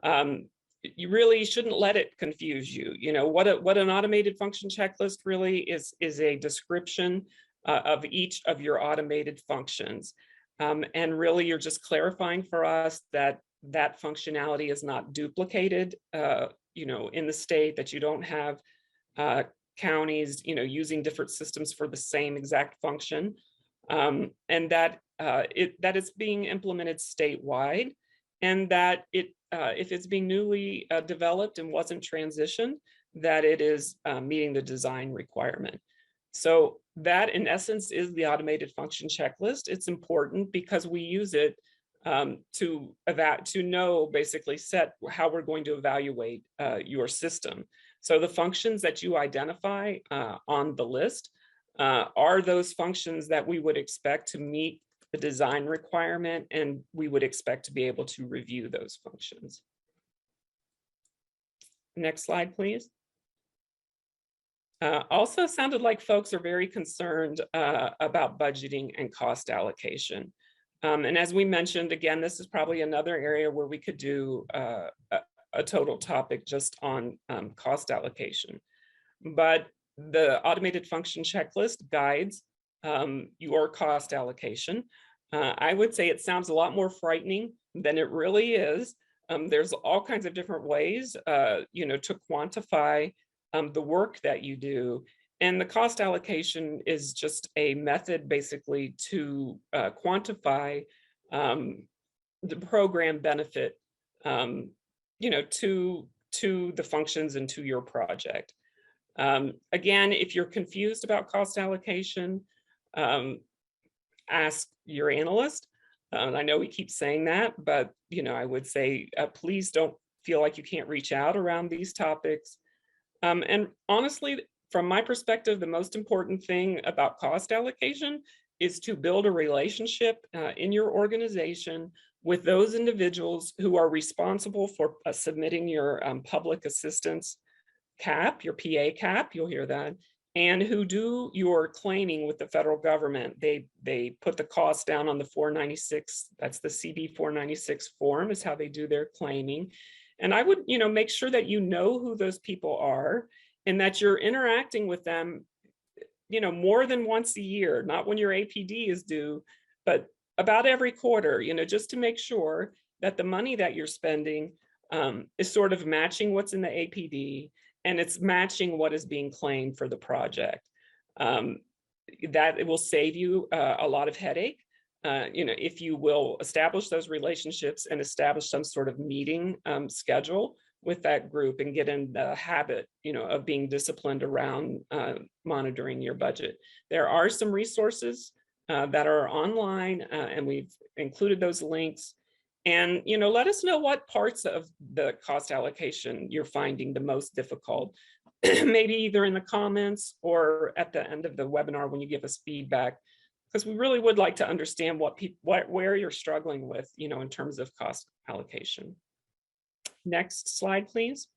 You really shouldn't let it confuse you. You know, what an automated function checklist really is a description of each of your automated functions. And really you're just clarifying for us that that functionality is not duplicated, you know, in the state, that you don't have counties, you know, using different systems for the same exact function, and that that it's being implemented statewide, and that if it's being newly developed and wasn't transitioned, that it is meeting the design requirement. So that, in essence, is the automated function checklist. It's important because we use it to know, basically set how we're going to evaluate your system. So the functions that you identify on the list are those functions that we would expect to meet the design requirement, and we would expect to be able to review those functions. Next slide, please. Also sounded like folks are very concerned about budgeting and cost allocation. And as we mentioned, again, this is probably another area where we could do a total topic just on cost allocation. But the automated function checklist guides your cost allocation. I would say it sounds a lot more frightening than it really is. There's all kinds of different ways, you know, to quantify the work that you do. And the cost allocation is just a method basically to quantify the program benefit, you know, to the functions and to your project. Again, if you're confused about cost allocation, ask your analyst. I know we keep saying that, but, you know, I would say, please don't feel like you can't reach out around these topics. And honestly, from my perspective, the most important thing about cost allocation is to build a relationship in your organization with those individuals who are responsible for submitting your public assistance cap, your PA cap, you'll hear that, and who do your claiming with the federal government. They put the cost down on the 496, that's the CB 496 form is how they do their claiming. And I would, you know, make sure that you know who those people are and that you're interacting with them, you know, more than once a year, not when your APD is due, but about every quarter, you know, just to make sure that the money that you're spending is sort of matching what's in the APD and it's matching what is being claimed for the project. That it will save you a lot of headache. You know, if you will establish those relationships and establish some sort of meeting schedule with that group and get in the habit, you know, of being disciplined around monitoring your budget. There are some resources that are online and we've included those links. And, you know, let us know what parts of the cost allocation you're finding the most difficult, maybe either in the comments or at the end of the webinar when you give us feedback, because we really would like to understand where you're struggling with, you know, in terms of cost allocation. Next slide, please.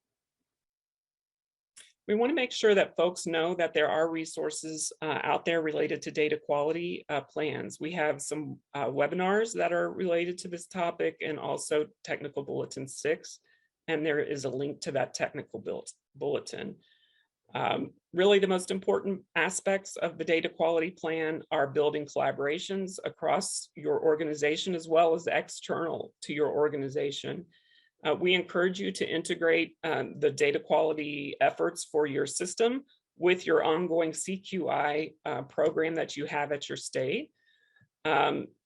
We want to make sure that folks know that there are resources out there related to data quality plans. We have some webinars that are related to this topic and also Technical Bulletin 6, and there is a link to that technical bulletin. Really, the most important aspects of the data quality plan are building collaborations across your organization as well as external to your organization. We encourage you to integrate the data quality efforts for your system with your ongoing CQI program that you have at your state.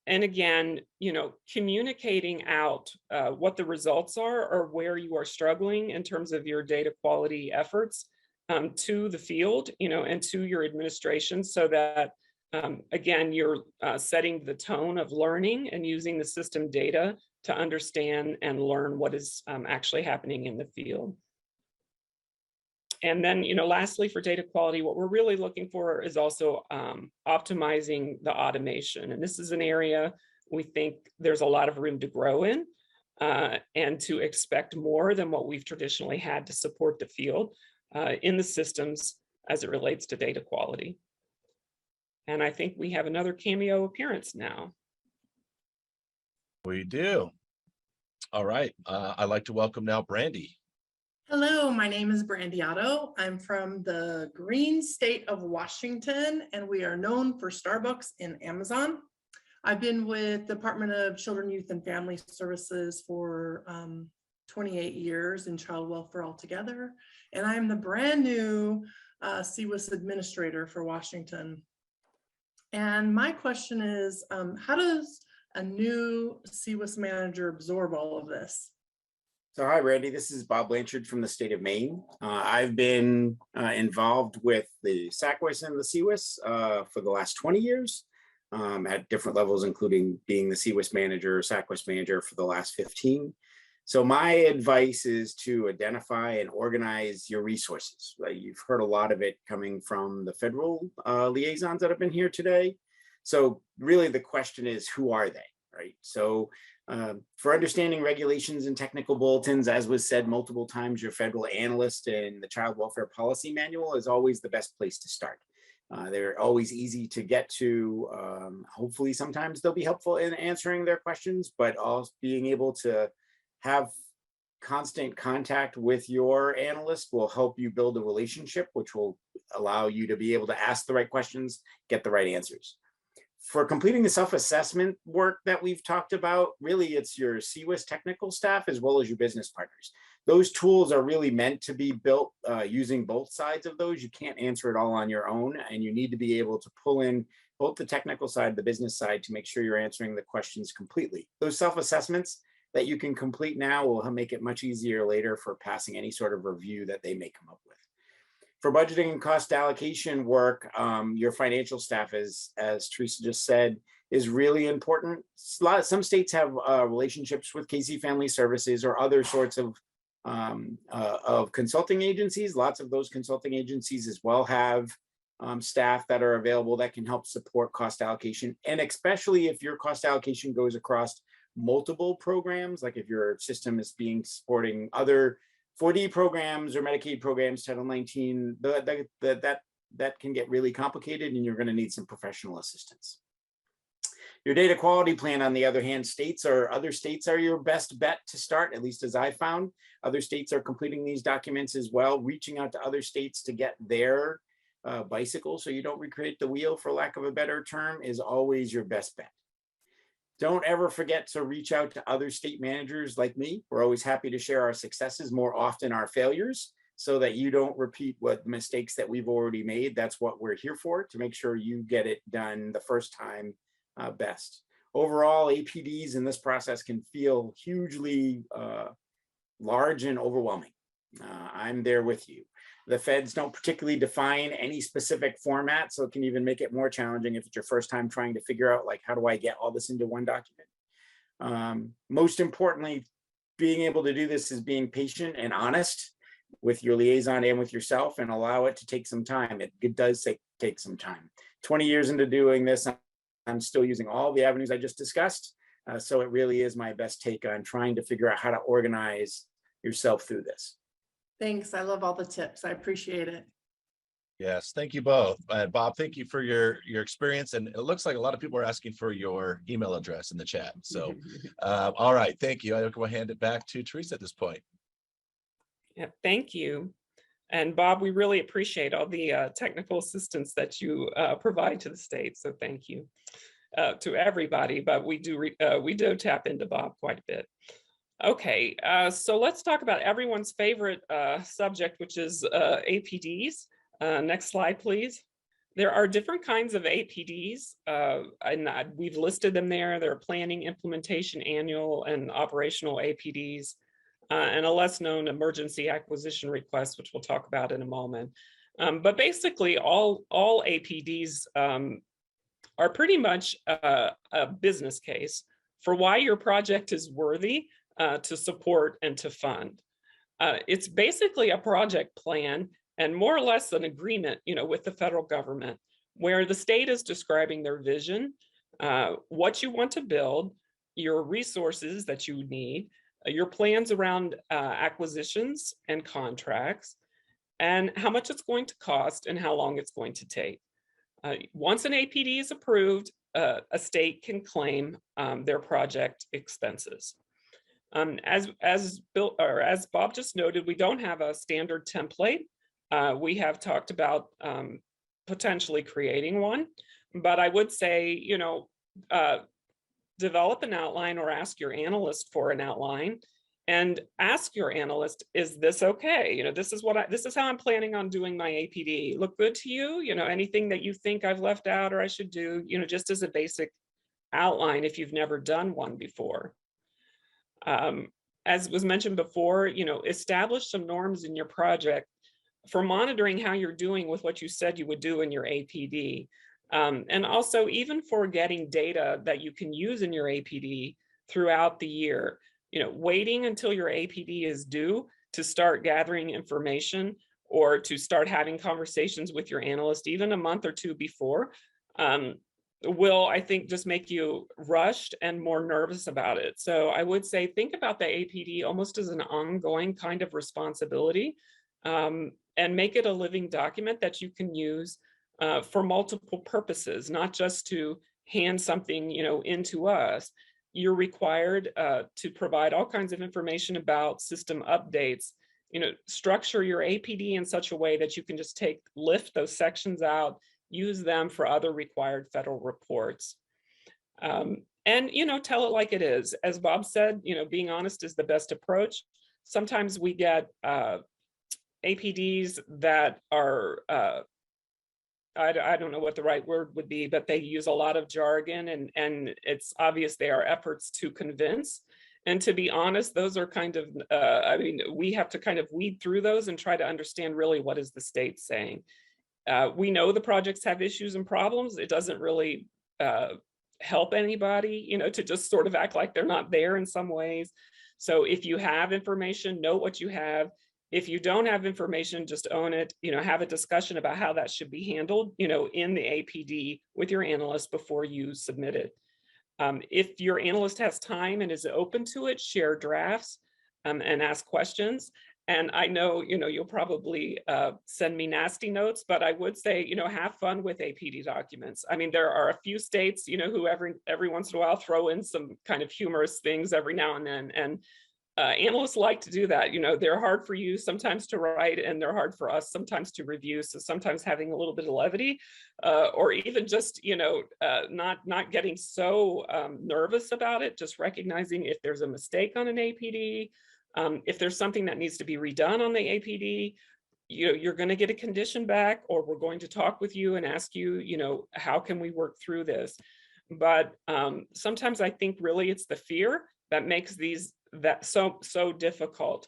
And again, communicating out what the results are or where you are struggling in terms of your data quality efforts to the field, and to your administration, so that again, you're setting the tone of learning and using the system data to understand and learn what is actually happening in the field. And then, lastly, for data quality, what we're really looking for is also optimizing the automation. And this is an area we think there's a lot of room to grow in and to expect more than what we've traditionally had to support the field in the systems as it relates to data quality. And I think we have another cameo appearance now. We do. All right. I'd like to welcome now Brandy. Hello, my name is Brandy Otto. I'm from the green state of Washington, and we are known for Starbucks and Amazon. I've been with Department of Children, Youth, and Family Services for 28 years in child welfare altogether, and I'm the brand new CWIS administrator for Washington. And my question is, how does a new CWIS manager absorb all of this? So hi, Randy. This is Bob Blanchard from the state of Maine. I've been involved with the SACWIS and the CWIS for the last 20 years at different levels, including being the CWIS manager, SACWIS manager for the last 15. So my advice is to identify and organize your resources. You've heard a lot of it coming from the federal liaisons that have been here today. So really the question is, who are they, right? So for understanding regulations and technical bulletins, as was said multiple times, your federal analyst and the Child Welfare Policy Manual is always the best place to start. They're always easy to get to. Hopefully, sometimes they'll be helpful in answering their questions, but also being able to have constant contact with your analyst will help you build a relationship, which will allow you to be able to ask the right questions, get the right answers. For completing the self-assessment work that we've talked about, really it's your CWIS technical staff as well as your business partners. Those tools are really meant to be built using both sides of those. You can't answer it all on your own, and you need to be able to pull in both the technical side, the business side, to make sure you're answering the questions completely. Those self-assessments that you can complete now will make it much easier later for passing any sort of review that they may come up with. For budgeting and cost allocation work, your financial staff, as Teresa just said, is really important. Some states have relationships with KC Family Services or other sorts of consulting agencies. Lots of those consulting agencies as well have staff that are available that can help support cost allocation. And especially if your cost allocation goes across multiple programs, like if your system is supporting other 4D programs or Medicaid programs, Title 19, that can get really complicated, and you're going to need some professional assistance. Your data quality plan, on the other hand, other states are your best bet to start, at least as I found. Other states are completing these documents as well. Reaching out to other states to get their bicycle so you don't recreate the wheel, for lack of a better term, is always your best bet. Don't ever forget to reach out to other state managers like me. We're always happy to share our successes, more often our failures, so that you don't repeat what mistakes that we've already made. That's what we're here for, to make sure you get it done the first time best. Overall, APDs in this process can feel hugely large and overwhelming. I'm there with you. The feds don't particularly define any specific format, so it can even make it more challenging if it's your first time trying to figure out, like, how do I get all this into one document? Most importantly, being able to do this is being patient and honest with your liaison and with yourself, and allow it to take some time. It does take some time. 20 years into doing this, I'm still using all the avenues I just discussed. So it really is my best take on trying to figure out how to organize yourself through this. Thanks. I love all the tips. I appreciate it. Yes, thank you both. And Bob, thank you for your experience. And it looks like a lot of people are asking for your email address in the chat. So, all right, thank you. I'll go hand it back to Teresa at this point. Yeah, thank you. And Bob, we really appreciate all the technical assistance that you provide to the state. So thank you to everybody, but we do tap into Bob quite a bit. Okay, so let's talk about everyone's favorite subject, which is APDs. Next slide, please. There are different kinds of APDs, and we've listed them there. There are planning, implementation, annual, and operational APDs, and a less known emergency acquisition request, which we'll talk about in a moment. But basically, all APDs are pretty much a business case for why your project is worthy to support and to fund. It's basically a project plan and more or less an agreement, with the federal government, where the state is describing their vision, what you want to build, your resources that you need, your plans around acquisitions and contracts, and how much it's going to cost and how long it's going to take. Once an APD is approved, a state can claim their project expenses. As Bob just noted, we don't have a standard template. We have talked about potentially creating one, but I would say, develop an outline or ask your analyst for an outline, and ask your analyst, is this okay? This is how I'm planning on doing my APD. Look good to you? Anything that you think I've left out or I should do, just as a basic outline if you've never done one before. As was mentioned before, establish some norms in your project for monitoring how you're doing with what you said you would do in your APD. And also even for getting data that you can use in your APD throughout the year. Waiting until your APD is due to start gathering information or to start having conversations with your analyst, even a month or two before, will, I think, just make you rushed and more nervous about it. So I would say, think about the APD almost as an ongoing kind of responsibility, and make it a living document that you can use for multiple purposes, not just to hand something, into us. You're required to provide all kinds of information about system updates, structure your APD in such a way that you can just lift those sections out, use them for other required federal reports. And, tell it like it is. As Bob said, being honest is the best approach. Sometimes we get APDs that are, I don't know what the right word would be, but they use a lot of jargon, and it's obvious they are efforts to convince. And to be honest, those are kind of, we have to kind of weed through those and try to understand really what is the state saying. We know the projects have issues and problems. It doesn't really help anybody, to just sort of act like they're not there in some ways. So if you have information, know what you have. If you don't have information, just own it, have a discussion about how that should be handled, in the APD with your analyst before you submit it. If your analyst has time and is open to it, share drafts and ask questions. And I know, you'll probably send me nasty notes, but I would say, have fun with APD documents. I mean, there are a few states, who every once in a while throw in some kind of humorous things every now and then. And analysts like to do that. They're hard for you sometimes to write, and they're hard for us sometimes to review. So sometimes having a little bit of levity, or even just, not getting so nervous about it, just recognizing if there's a mistake on an APD, if there's something that needs to be redone on the APD, you're going to get a condition back, or we're going to talk with you and ask you, how can we work through this? But sometimes I think really it's the fear that makes that so difficult.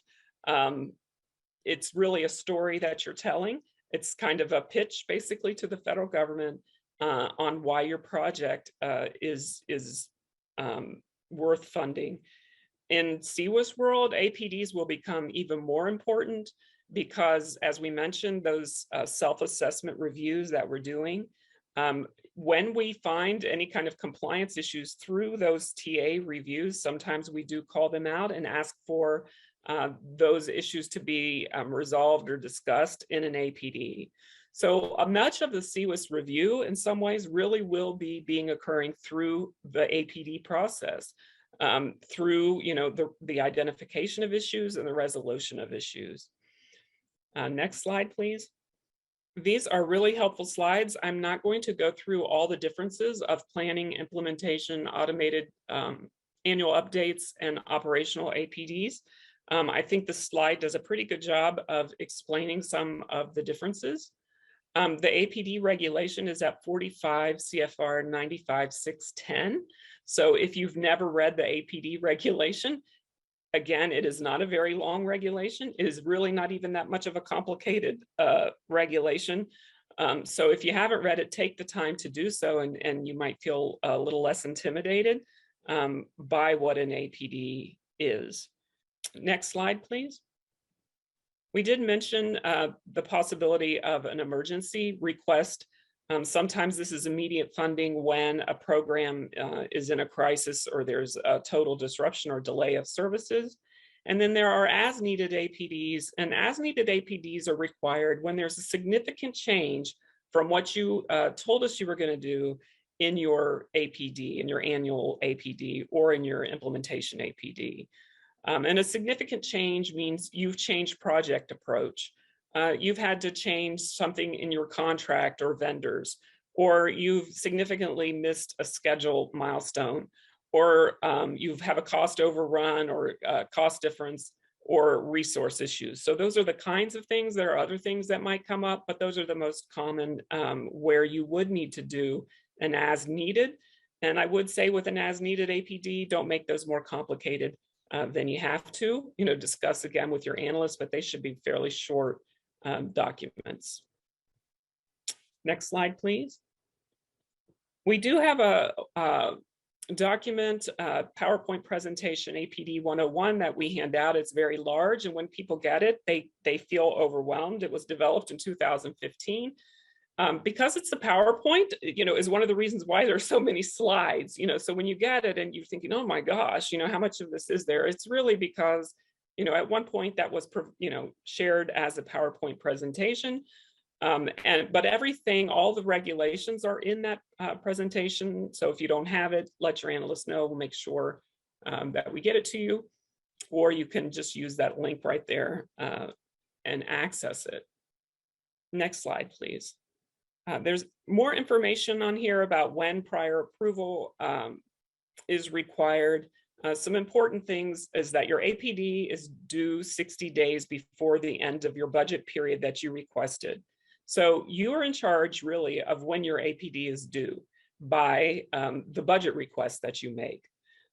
It's really a story that you're telling. It's kind of a pitch basically to the federal government on why your project is worth funding. In CWIS world, APDs will become even more important because, as we mentioned, those self-assessment reviews that we're doing, when we find any kind of compliance issues through those TA reviews, sometimes we do call them out and ask for those issues to be resolved or discussed in an APD. So much of the CWIS review in some ways really will be occurring through the APD process, through the identification of issues and the resolution of issues. Next slide, please. These are really helpful slides. I'm not going to go through all the differences of planning, implementation, automated annual updates, and operational APDs. I think the slide does a pretty good job of explaining some of the differences. The APD regulation is at 45 CFR 95610. So if you've never read the APD regulation, again, it is not a very long regulation. It is really not even that much of a complicated regulation. So if you haven't read it, take the time to do so, and you might feel a little less intimidated by what an APD is. Next slide, please. We did mention the possibility of an emergency request. Sometimes this is immediate funding when a program is in a crisis or there's a total disruption or delay of services. And then there are as-needed APDs, and as-needed APDs are required when there's a significant change from what you told us you were going to do in your APD, in your annual APD, or in your implementation APD. And a significant change means you've changed project approach. You've had to change something in your contract or vendors, or you've significantly missed a schedule milestone, or you have a cost overrun or cost difference or resource issues. So those are the kinds of things. There are other things that might come up, but those are the most common where you would need to do an as needed. And I would say with an as needed APD, don't make those more complicated than you have to. Discuss again with your analyst, but they should be fairly short documents. Next slide, please. We do have a document, PowerPoint presentation, APD 101, that we hand out. It's very large, and when people get it, they feel overwhelmed. It was developed in 2015. Because it's the PowerPoint, is one of the reasons why there's so many slides, so when you get it and you're thinking, oh my gosh, how much of this is there? It's really because, at one point that was, shared as a PowerPoint presentation. But everything, all the regulations are in that presentation. So if you don't have it, let your analyst know. We'll make sure that we get it to you, or you can just use that link right there and access it. Next slide, please. There's more information on here about when prior approval is required. Some important things is that your APD is due 60 days before the end of your budget period that you requested. So you are in charge really of when your APD is due by the budget request that you make.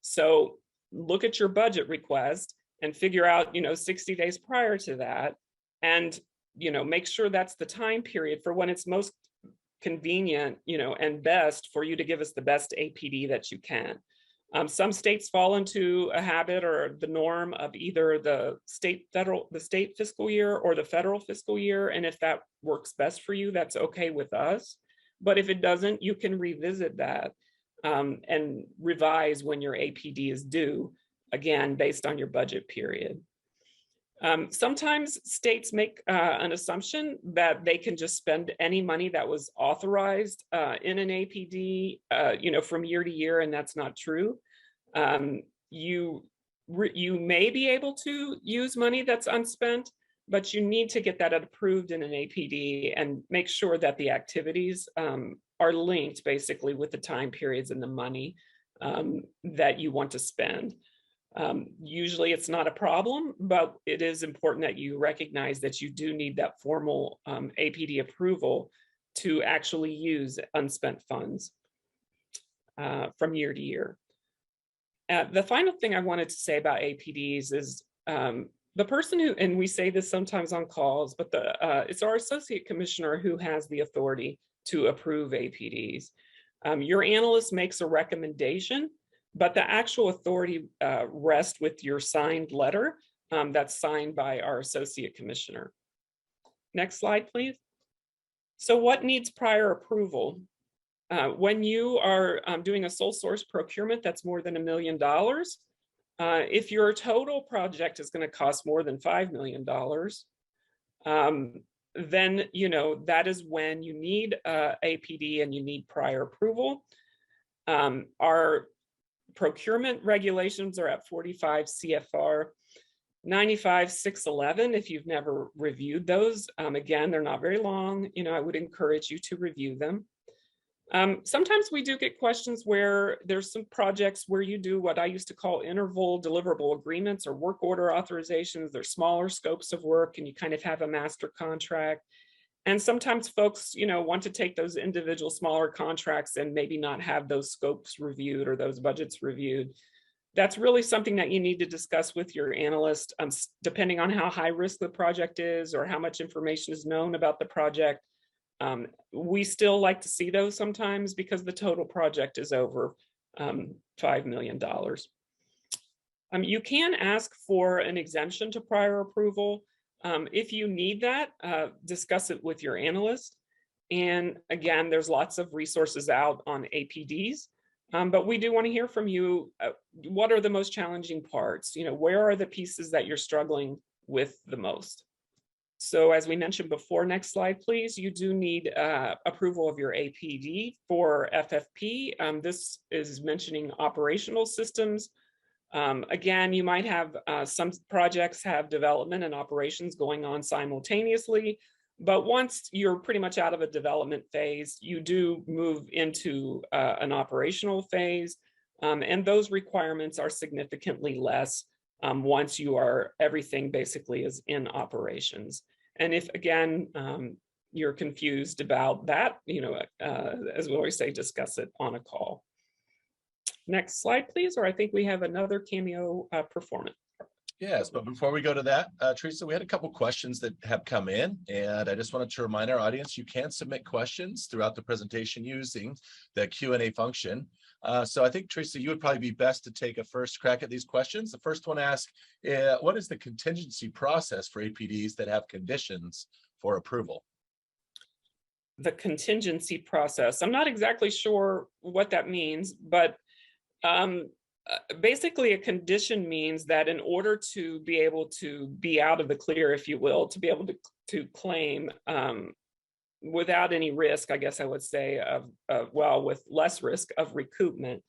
So look at your budget request and figure out, 60 days prior to that, and, make sure that's the time period for when it's most convenient, and best for you to give us the best APD that you can. Some states fall into a habit or the norm of either the state fiscal year or the federal fiscal year. And if that works best for you, that's okay with us. But if it doesn't, you can revisit that and revise when your APD is due, again, based on your budget period. Sometimes states make an assumption that they can just spend any money that was authorized in an APD, from year to year, and that's not true. You may be able to use money that's unspent, but you need to get that approved in an APD and make sure that the activities are linked basically with the time periods and the money that you want to spend. Usually it's not a problem, but it is important that you recognize that you do need that formal APD approval to actually use unspent funds from year to year. The final thing I wanted to say about APDs is the person who, and we say this sometimes on calls, but it's our associate commissioner who has the authority to approve APDs. Your analyst makes a recommendation, but the actual authority rests with your signed letter that's signed by our associate commissioner. Next slide, please. So what needs prior approval? When you are doing a sole source procurement that's more than $1 million, if your total project is going to cost more than $5 million, then that is when you need APD and you need prior approval. Our procurement regulations are at 45 CFR 95611. If you've never reviewed those, again, they're not very long. I would encourage you to review them. Sometimes we do get questions where there's some projects where you do what I used to call interval deliverable agreements or work order authorizations. They're smaller scopes of work and you kind of have a master contract. And sometimes folks, want to take those individual smaller contracts and maybe not have those scopes reviewed or those budgets reviewed. That's really something that you need to discuss with your analyst, depending on how high risk the project is or how much information is known about the project. We still like to see those sometimes because the total project is over $5 million. You can ask for an exemption to prior approval. If you need that, discuss it with your analyst. And again, there's lots of resources out on APDs, but we do want to hear from you. What are the most challenging parts? Where are the pieces that you're struggling with the most? So as we mentioned before, next slide, please. You do need approval of your APD for FFP. This is mentioning operational systems. Again, you might have some projects have development and operations going on simultaneously, but once you're pretty much out of a development phase, you do move into an operational phase, and those requirements are significantly less once everything basically is in operations. And if, again, you're confused about that, as we always say, discuss it on a call. Next slide, please, or I think we have another Cameo performance. Yes, but before we go to that, Teresa, we had a couple questions that have come in, and I just wanted to remind our audience, you can submit questions throughout the presentation using the Q&A function. So I think, Teresa, you would probably be best to take a first crack at these questions. The first one asks, what is the contingency process for APDs that have conditions for approval? The contingency process. I'm not exactly sure what that means, but basically a condition means that in order to be able to be out of the clear, if you will, to be able to claim without any risk, I guess I would say, with less risk of recoupment,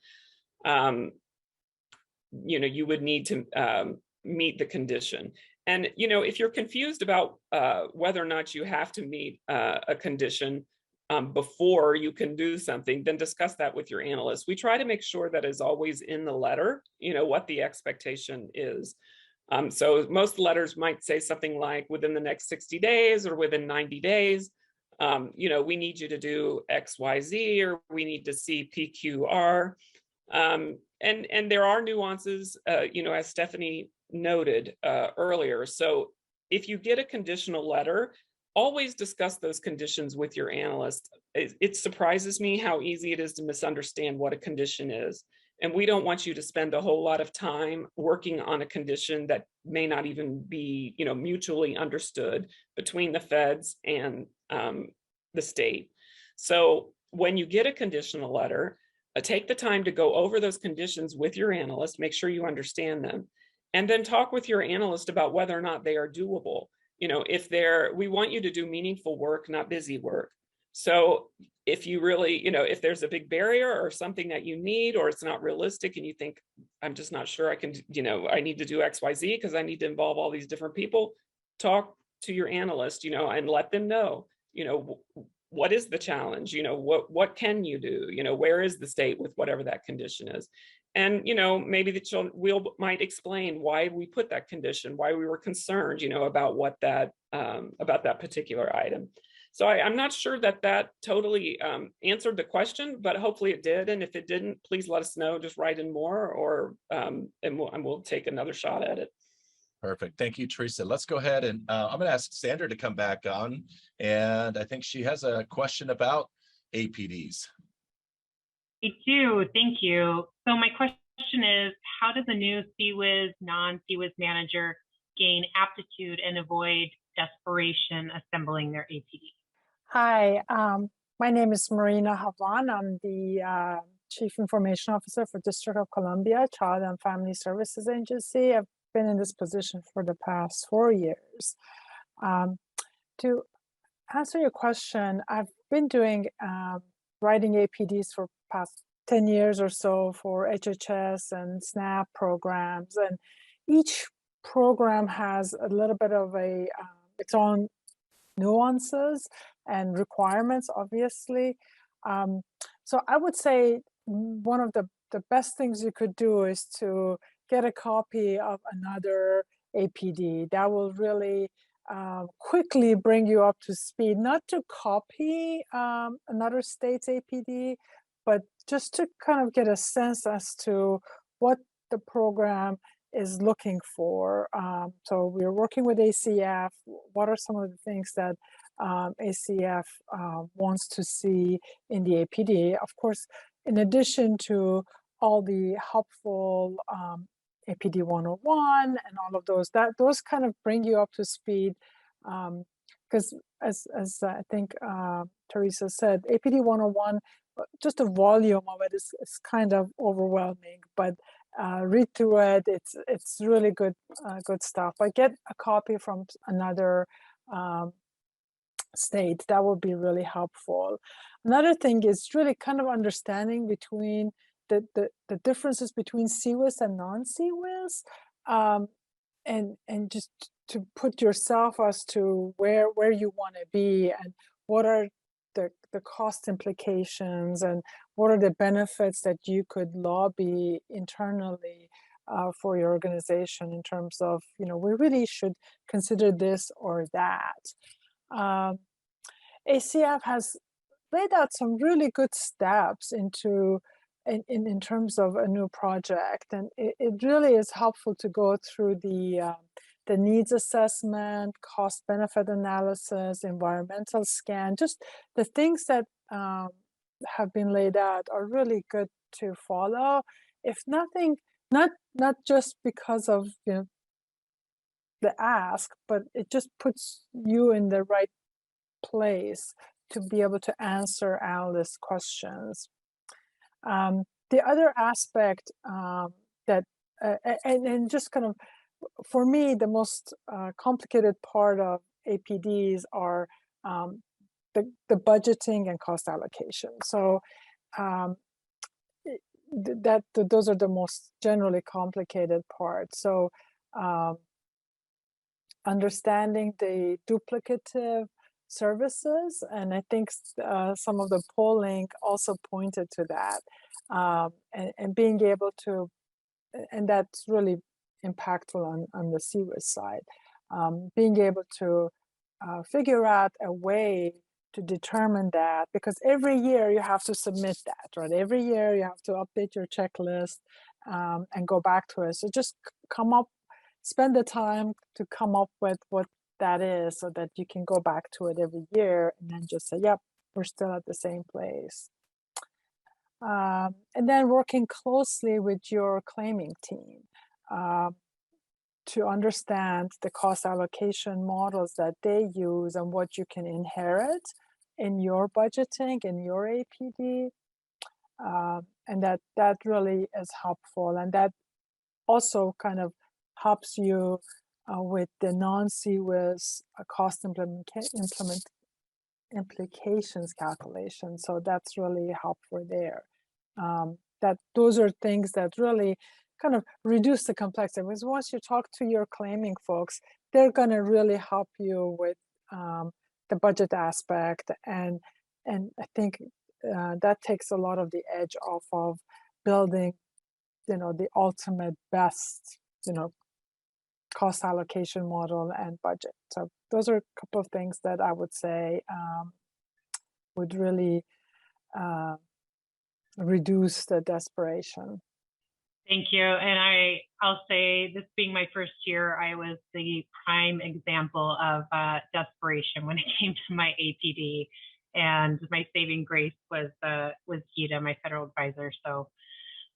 you would need to meet the condition. And, if you're confused about whether or not you have to meet a condition before you can do something, then discuss that with your analyst. We try to make sure that is always in the letter, what the expectation is. So most letters might say something like within the next 60 days or within 90 days, we need you to do X, Y, Z, or we need to see PQR. And there are nuances, as Stephanie noted earlier. So if you get a conditional letter, always discuss those conditions with your analyst. It surprises me how easy it is to misunderstand what a condition is. And we don't want you to spend a whole lot of time working on a condition that may not even be, mutually understood between the feds and the state. So when you get a conditional letter, take the time to go over those conditions with your analyst, make sure you understand them, and then talk with your analyst about whether or not they are doable. We want you to do meaningful work, not busy work. So if you really, if there's a big barrier or something that you need, or it's not realistic and you think, I'm just not sure I can, I need to do X, Y, Z because I need to involve all these different people, talk to your analyst, and let them know, what is the challenge? What can you do? Where is the state with whatever that condition is? And, maybe the children might explain why we put that condition, why we were concerned, about what about that particular item. So I'm not sure that totally answered the question, but hopefully it did. And if it didn't, please let us know, just write in more, or and we'll take another shot at it. Perfect. Thank you, Teresa. Let's go ahead and I'm going to ask Sandra to come back on. And I think she has a question about APDs. I do. Thank you. So my question is, how does a new CWIS, non-CWIS manager gain aptitude and avoid desperation assembling their APD? Hi, my name is Marina Havlan. I'm the Chief Information Officer for District of Columbia Child and Family Services Agency. I've been in this position for the past 4 years. To answer your question, I've been doing writing APDs for past 10 years or so for HHS and SNAP programs, and each program has a little bit of its own nuances and requirements, obviously. So I would say one of the best things you could do is to get a copy of another APD. That will really quickly bring you up to speed, not to copy another state's APD, but just to kind of get a sense as to what the program is looking for. So we're working with ACF. What are some of the things that ACF wants to see in the APD? Of course, in addition to all the helpful APD 101 and all of those, those kind of bring you up to speed. Because as I think Teresa said, APD 101, just the volume of it is kind of overwhelming, but read through it. It's really good stuff. But get a copy from another state. That would be really helpful. Another thing is really kind of understanding between the differences between CWIS and non-CWIS, and just to put yourself as to where you want to be and what are the cost implications and what are the benefits that you could lobby internally for your organization in terms of, we really should consider this or that. ACF has laid out some really good steps into in terms of a new project, and it really is helpful to go through the needs assessment, cost benefit analysis, environmental scan, just the things that have been laid out are really good to follow. If nothing, not just because of the ask, but it just puts you in the right place to be able to answer analyst questions. The other aspect that, and just kind of, for me, the most complicated part of APDs are the budgeting and cost allocation. So those are the most generally complicated parts. So understanding the duplicative services, and I think some of the polling also pointed to that, and being able to, and that's really impactful on the CWIS side, being able to figure out a way to determine that, because every year you have to submit that, right? Every year you have to update your checklist and go back to it. So just spend the time to come up with what that is so that you can go back to it every year and then just say, yep, we're still at the same place. And then working closely with your claiming team to understand the cost allocation models that they use and what you can inherit in your budgeting, in your APD. And that really is helpful. And that also kind of helps you with the non-CWIS cost implications calculation. So that's really helpful there. Those are things that really kind of reduce the complexity, because once you talk to your claiming folks, they're going to really help you with the budget aspect, and I think that takes a lot of the edge off of building, the ultimate best, cost allocation model and budget. So those are a couple of things that I would say would really reduce the desperation. Thank you. And I'll say, this being my first year, I was the prime example of desperation when it came to my APD. And my saving grace was Gita, my federal advisor. So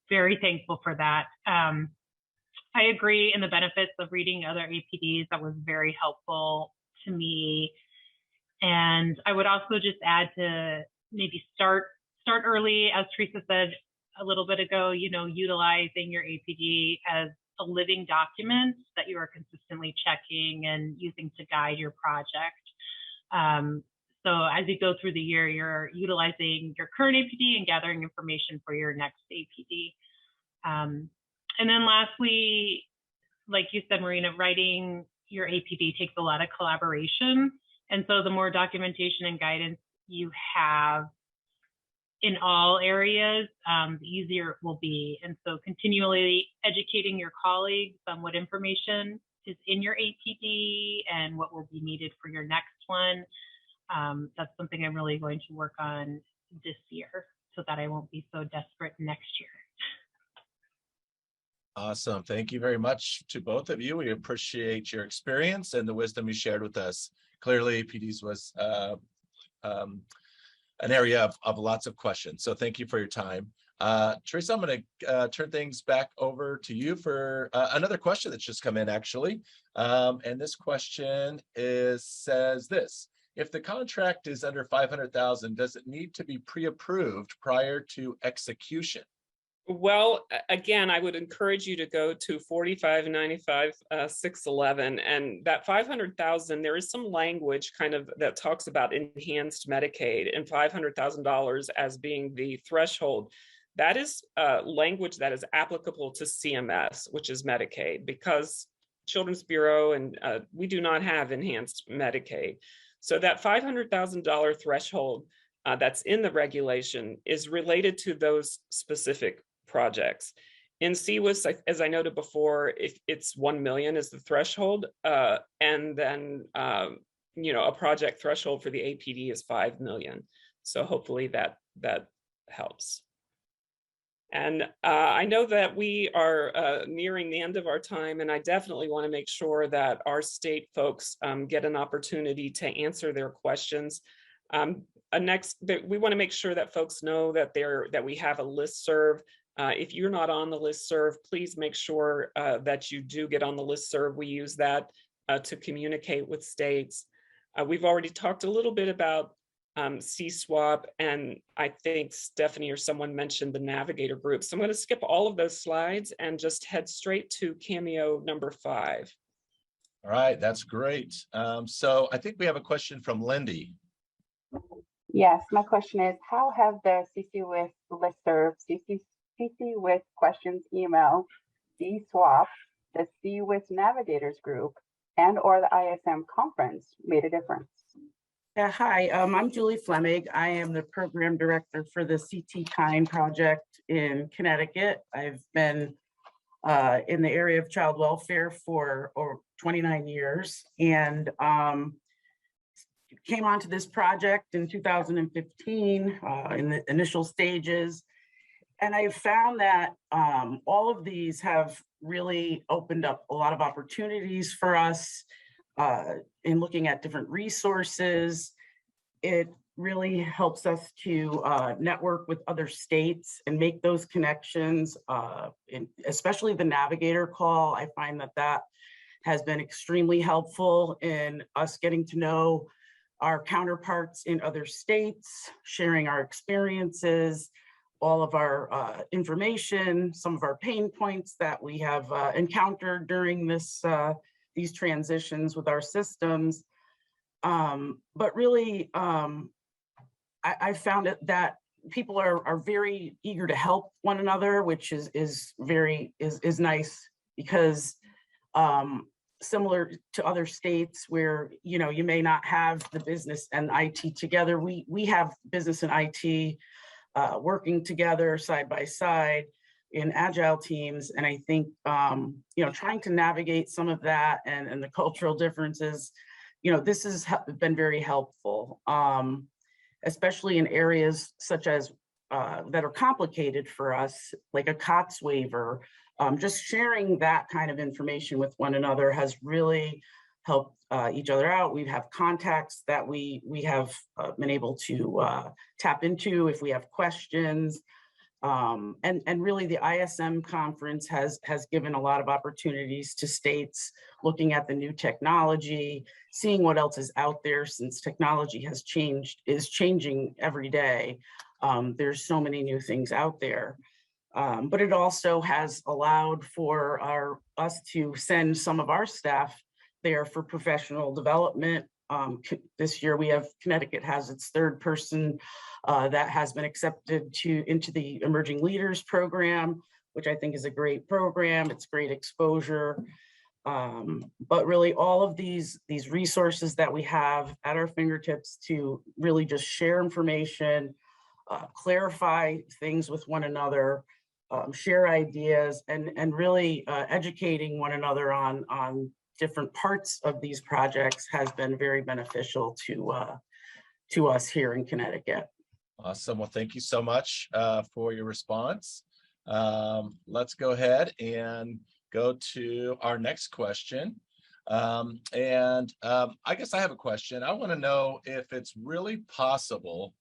very thankful for that. I agree in the benefits of reading other APDs. That was very helpful to me. And I would also just add to maybe start early, as Teresa said a little bit ago, utilizing your APD as a living document that you are consistently checking and using to guide your project. So as you go through the year, you're utilizing your current APD and gathering information for your next APD. And then lastly, like you said, Marina, writing your APD takes a lot of collaboration. And so the more documentation and guidance you have in all areas, the easier it will be. And so continually educating your colleagues on what information is in your APD and what will be needed for your next one. That's something I'm really going to work on this year so that I won't be so desperate next year. Awesome. Thank you very much to both of you. We appreciate your experience and the wisdom you shared with us. Clearly, APDs was an area of lots of questions. So thank you for your time. Teresa, I'm going to turn things back over to you for another question that's just come in, actually. And this question says this: if the contract is under 500,000, does it need to be pre-approved prior to execution? Well, again, I would encourage you to go to 4595 611, and that 500,000, there is some language kind of that talks about enhanced Medicaid and $500,000 as being the threshold. That is language that is applicable to CMS, which is Medicaid, because Children's Bureau and we do not have enhanced Medicaid. So that $500,000 threshold that's in the regulation is related to those specific projects. In CWIS, as I noted before, if it's 1 million is the threshold, and then a project threshold for the APD is 5 million. So hopefully that helps. And I know that we are nearing the end of our time, and I definitely want to make sure that our state folks get an opportunity to answer their questions. We want to make sure that folks know that we have a listserv. If you're not on the listserv, please make sure that you do get on the listserv. We use that to communicate with states. We've already talked a little bit about CSWAP, and I think Stephanie or someone mentioned the Navigator group. So I'm going to skip all of those slides and just head straight to Cameo number 5. All right, that's great. So I think we have a question from Lindy. Yes, my question is, how have the CCWIS listserv, CCWIS questions email, CSWAP, the CWIS Navigators group, and or the ISM conference made a difference? Yeah, hi, I'm Julie Fleming. I am the program director for the CT Kind project in Connecticut. I've been in the area of child welfare for over 29 years, and came onto this project in 2015 in the initial stages. And I found that all of these have really opened up a lot of opportunities for us in looking at different resources. It really helps us to network with other states and make those connections, especially the Navigator call. I find that has been extremely helpful in us getting to know our counterparts in other states, sharing our experiences, all of our information, some of our pain points that we have encountered during these transitions with our systems. But really, I found it that people are very eager to help one another, which is nice, because similar to other states where you may not have the business and IT together, we have business and IT working together side by side in agile teams. And I think trying to navigate some of that and the cultural differences, this has been very helpful, especially in areas such as that are complicated for us, like a COTS waiver. Just sharing that kind of information with one another has really helped each other out. We have contacts that we have been able to tap into if we have questions. And really the ISM conference has given a lot of opportunities to states looking at the new technology, seeing what else is out there, since technology is changing every day. There's so many new things out there. But it also has allowed for us to send some of our staff there for professional development. This year Connecticut has its 3rd person that has been accepted into the Emerging Leaders program, which I think is a great program. It's great exposure. But really all of these resources that we have at our fingertips to really just share information, clarify things with one another, share ideas, and really educating one another on different parts of these projects has been very beneficial to us here in Connecticut. Awesome. Well, thank you so much for your response. Let's go ahead and go to our next question. I guess I have a question. I want to know if it's really possible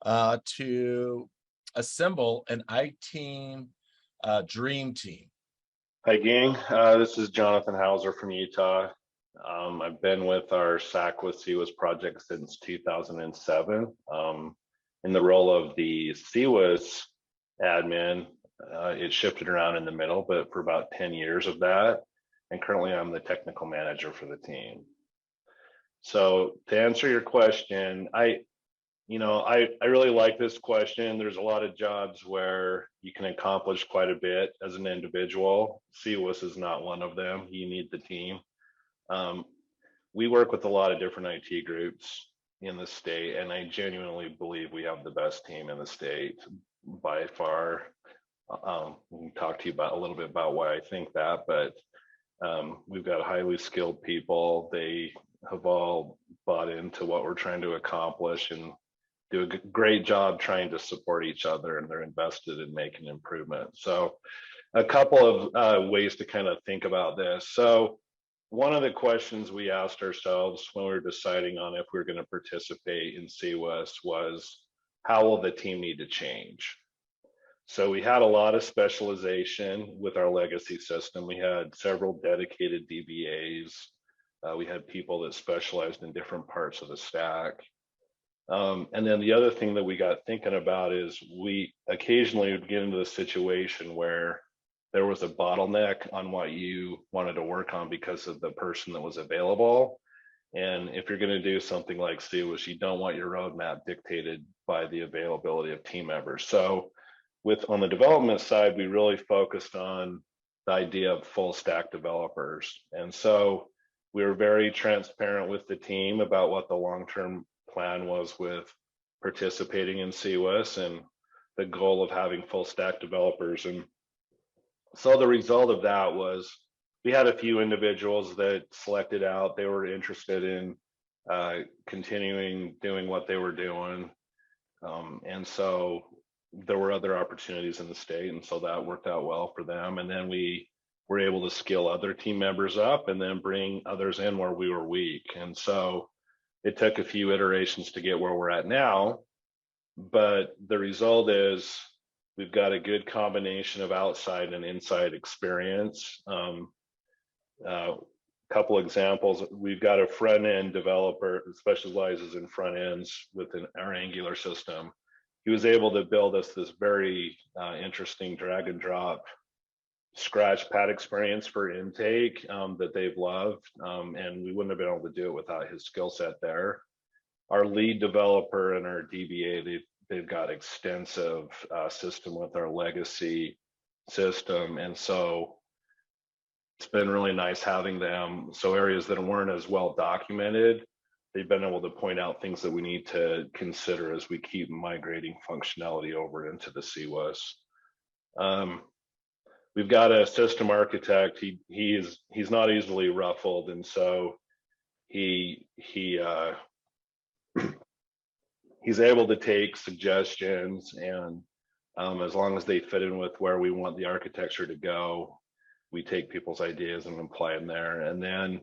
to assemble an I-Team dream team. Hi, gang. This is Jonathan Hauser from Utah. I've been with our SACWIS CWIS project since 2007. In the role of the CWIS admin, it shifted around in the middle, but for about 10 years of that. And currently I'm the technical manager for the team. So to answer your question, I really like this question. There's a lot of jobs where you can accomplish quite a bit as an individual. CWIS is not one of them. You need the team. We work with a lot of different IT groups in the state, and I genuinely believe we have the best team in the state by far. We can talk to you about a little bit about why I think that, but we've got highly skilled people. They have all bought into what we're trying to accomplish and do a great job trying to support each other, and they're invested in making improvements. So a couple of ways to kind of think about this. So one of the questions we asked ourselves when we were deciding on if we were going to participate in CWIS was, how will the team need to change? So we had a lot of specialization with our legacy system. We had several dedicated DBAs. We had people that specialized in different parts of the stack. And then the other thing that we got thinking about is we occasionally would get into the situation where there was a bottleneck on what you wanted to work on because of the person that was available. And if you're going to do something like CWIS, you don't want your roadmap dictated by the availability of team members. So on the development side, we really focused on the idea of full stack developers. And so we were very transparent with the team about what the long-term plan was with participating in CWIS and the goal of having full stack developers. And so the result of that was we had a few individuals that selected out. They were interested in continuing doing what they were doing. And so there were other opportunities in the state. And so that worked out well for them. And then we were able to skill other team members up and then bring others in where we were weak. And so it took a few iterations to get where we're at now. But the result is we've got a good combination of outside and inside experience. Couple examples, we've got a front-end developer who specializes in front ends within our Angular system. He was able to build us this very interesting drag and drop scratch pad experience for intake that they've loved, and we wouldn't have been able to do it without his skill set there. Our lead developer and our DBA, they've got extensive system with our legacy system, and so it's been really nice having them. So areas that weren't as well documented, they've been able to point out things that we need to consider as we keep migrating functionality over into the CWIS. We've got a system architect. He's not easily ruffled, and so he's able to take suggestions, and as long as they fit in with where we want the architecture to go, we take people's ideas and apply them there. And then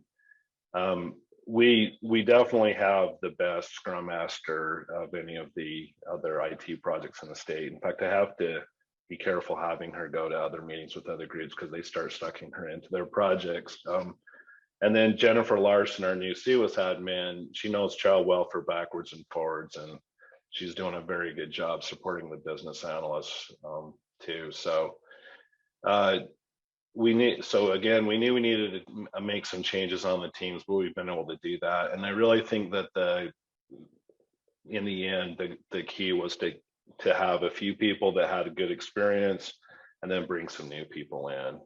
we definitely have the best Scrum Master of any of the other IT projects in the state. In fact, I have to be careful having her go to other meetings with other groups because they start sucking her into their projects. And then Jennifer Larson, our new CWIS admin, she knows child welfare backwards and forwards, and she's doing a very good job supporting the business analysts too. So we knew we needed to make some changes on the teams, but we've been able to do that. And I really think that in the end, the key was to have a few people that had a good experience and then bring some new people in.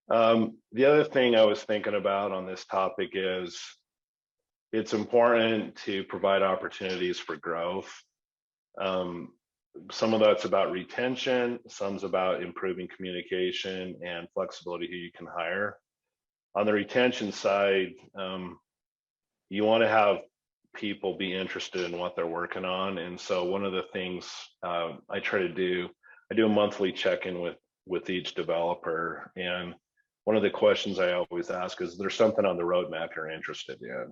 The other thing I was thinking about on this topic is it's important to provide opportunities for growth. Some of that's about retention, some's about improving communication and flexibility who you can hire. On the retention side, you want to have people be interested in what they're working on. And so one of the things I try to do, I do a monthly check-in with each developer. And one of the questions I always ask is there something on the roadmap you're interested in?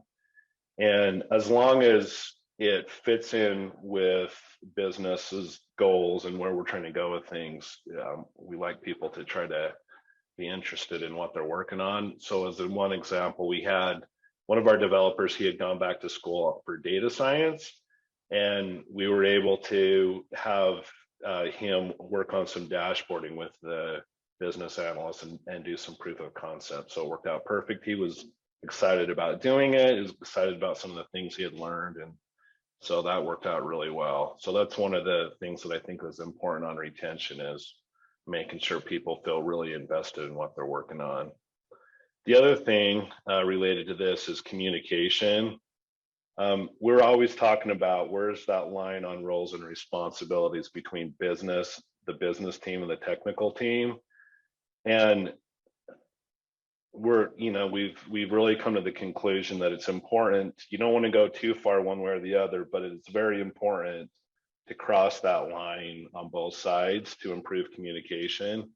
And as long as it fits in with business's goals and where we're trying to go with things, we like people to try to be interested in what they're working on. So as in one example, we had one of our developers, he had gone back to school for data science, and we were able to have him work on some dashboarding with the business analyst and do some proof of concept. So it worked out perfect. He was excited about doing it. He was excited about some of the things he had learned. And so that worked out really well. So that's one of the things that I think is important on retention, is making sure people feel really invested in what they're working on. The other thing related to this is communication. We're always talking about where's that line on roles and responsibilities between business, the business team, and the technical team. And we've really come to the conclusion that it's important. You don't want to go too far one way or the other, but it's very important to cross that line on both sides to improve communication.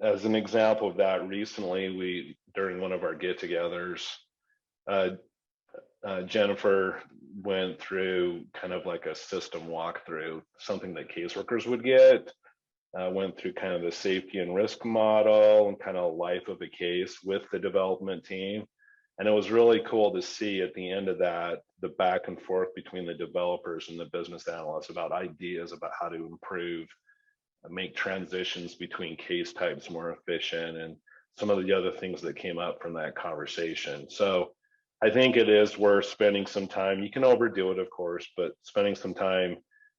As an example of that, recently during one of our get-togethers, Jennifer went through kind of like a system walkthrough, something that caseworkers would get. Went through kind of the safety and risk model and kind of life of a case with the development team. And it was really cool to see at the end of that, the back and forth between the developers and the business analysts about ideas about how to improve, make transitions between case types more efficient, and some of the other things that came up from that conversation. So I think it is worth spending some time. You can overdo it, of course, but spending some time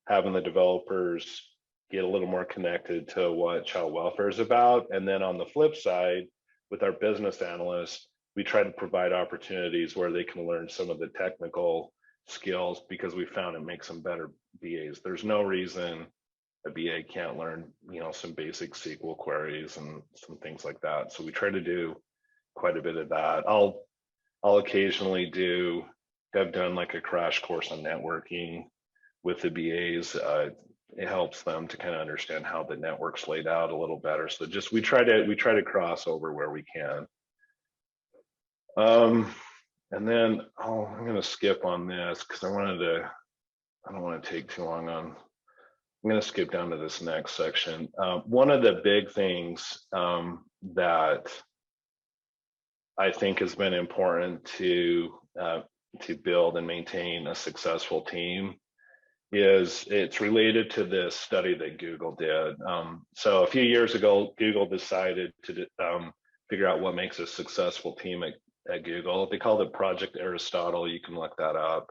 having the developers get a little more connected to what child welfare is about. And then on the flip side, with our business analysts, we try to provide opportunities where they can learn some of the technical skills, because we found it makes them better BAs. There's no reason a BA can't learn, some basic SQL queries and some things like that. So we try to do quite a bit of that. I'll occasionally have done like a crash course on networking with the BAs. It helps them to kind of understand how the network's laid out a little better. So just we try to cross over where we can. And then I'm going to skip on this because I don't want to take too long on. I'm going to skip down to this next section. One of the big things that I think has been important to build and maintain a successful team is it's related to this study that Google did. So a few years ago, Google decided to figure out what makes a successful team at Google. They called it Project Aristotle. You can look that up.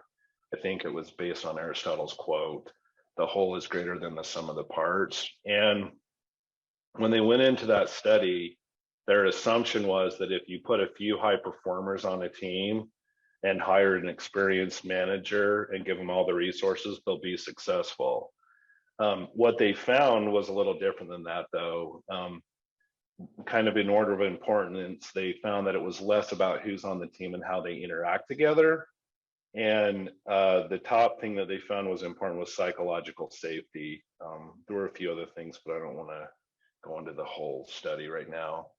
I think it was based on Aristotle's quote, "The whole is greater than the sum of the parts." And when they went into that study, their assumption was that if you put a few high performers on a team and hire an experienced manager and give them all the resources, they'll be successful. What they found was a little different than that, though. Kind of in order of importance, they found that it was less about who's on the team and how they interact together. And the top thing that they found was important was psychological safety. There were a few other things, but I don't want to go into the whole study right now.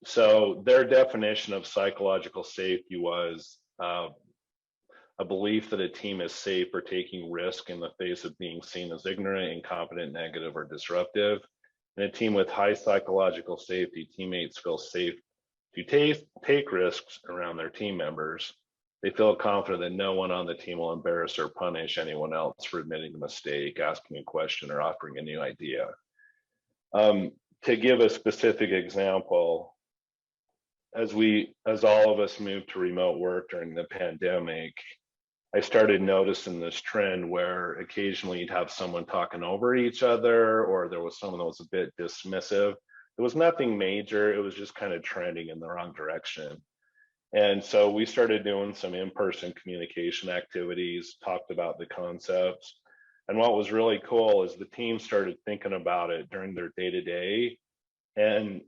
So their definition of psychological safety was a belief that a team is safe for taking risk in the face of being seen as ignorant, incompetent, negative, or disruptive. In a team with high psychological safety, teammates feel safe to take risks around their team members. They feel confident that no one on the team will embarrass or punish anyone else for admitting a mistake, asking a question, or offering a new idea. To give a specific example, as all of us moved to remote work during the pandemic, I started noticing this trend where occasionally you'd have someone talking over each other, or there was someone that was a bit dismissive. It was nothing major. It was just kind of trending in the wrong direction. And so we started doing some in-person communication activities, talked about the concepts. And what was really cool is the team started thinking about it during their day-to-day And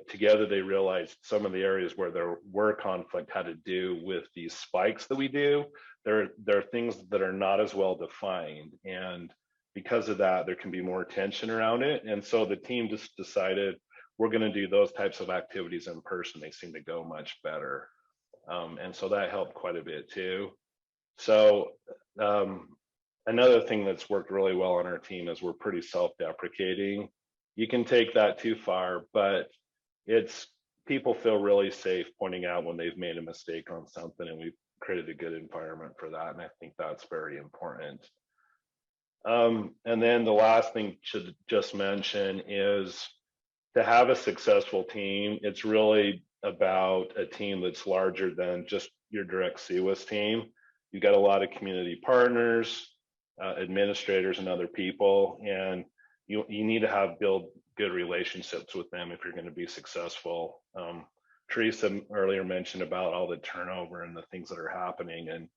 together they realized some of the areas where there were conflict had to do with these spikes that we do. There are things that are not as well defined. And because of that, there can be more tension around it. And so the team just decided we're going to do those types of activities in person. They seem to go much better. And so that helped quite a bit too. So another thing that's worked really well on our team is we're pretty self-deprecating. You can take that too far, but people feel really safe pointing out when they've made a mistake on something, and we've created a good environment for that. And I think that's very important. And then the last thing to just mention is to have a successful team, it's really about a team that's larger than just your direct CWIS team. You've got a lot of community partners, administrators, and other people, and you need to build good relationships with them if you're going to be successful. Teresa earlier mentioned about all the turnover and the things that are happening, and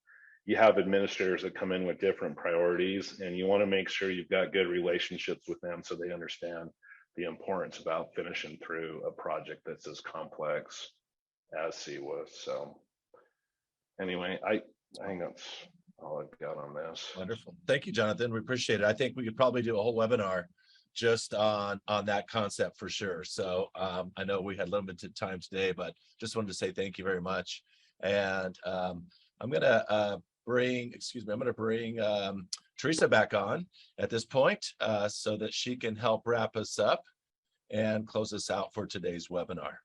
you have administrators that come in with different priorities, and you want to make sure you've got good relationships with them so they understand the importance about finishing through a project that's as complex as CWIS. So anyway, I think that's all I've got on this. Wonderful. Thank you, Jonathan. We appreciate it. I think we could probably do a whole webinar just on that concept for sure. So I know we had limited time today, but just wanted to say thank you very much. And I'm gonna bring Teresa back on at this point so that she can help wrap us up and close us out for today's webinar.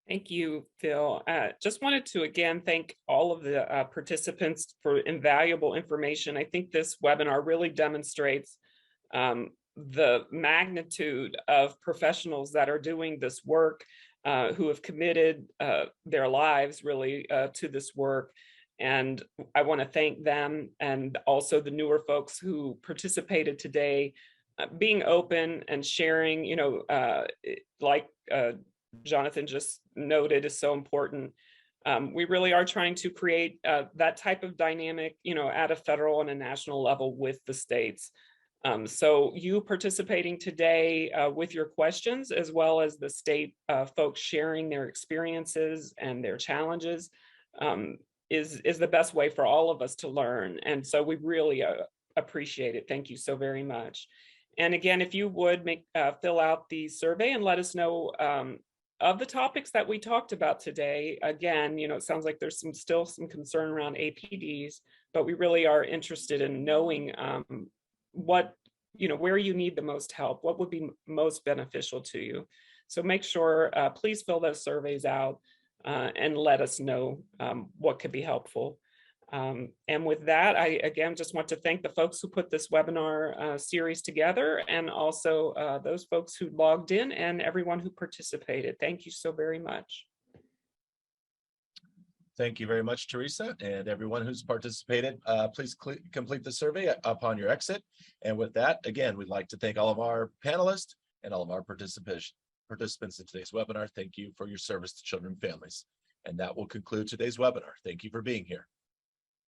Thank you, Phil. Just wanted to again thank all of the participants for invaluable information. I think this webinar really demonstrates the magnitude of professionals that are doing this work, who have committed their lives really to this work. And I want to thank them, and also the newer folks who participated today, being open and sharing, like Jonathan just noted, is so important. We really are trying to create that type of dynamic, at a federal and a national level with the states. So you participating today with your questions, as well as the state folks sharing their experiences and their challenges, is the best way for all of us to learn. And so we really appreciate it. Thank you so very much. And again, if you would fill out the survey and let us know of the topics that we talked about today. Again, it sounds like there's still some concern around APDs, but we really are interested in knowing where you need the most help, what would be most beneficial to you. So make sure, please fill those surveys out and let us know what could be helpful. And with that, I again just want to thank the folks who put this webinar series together, and also those folks who logged in and everyone who participated. Thank you so very much. Thank you very much, Teresa, and everyone who's participated. Please complete the survey upon your exit. And with that, again, we'd like to thank all of our panelists and all of our participants in today's webinar. Thank you for your service to children and families. And that will conclude today's webinar. Thank you for being here.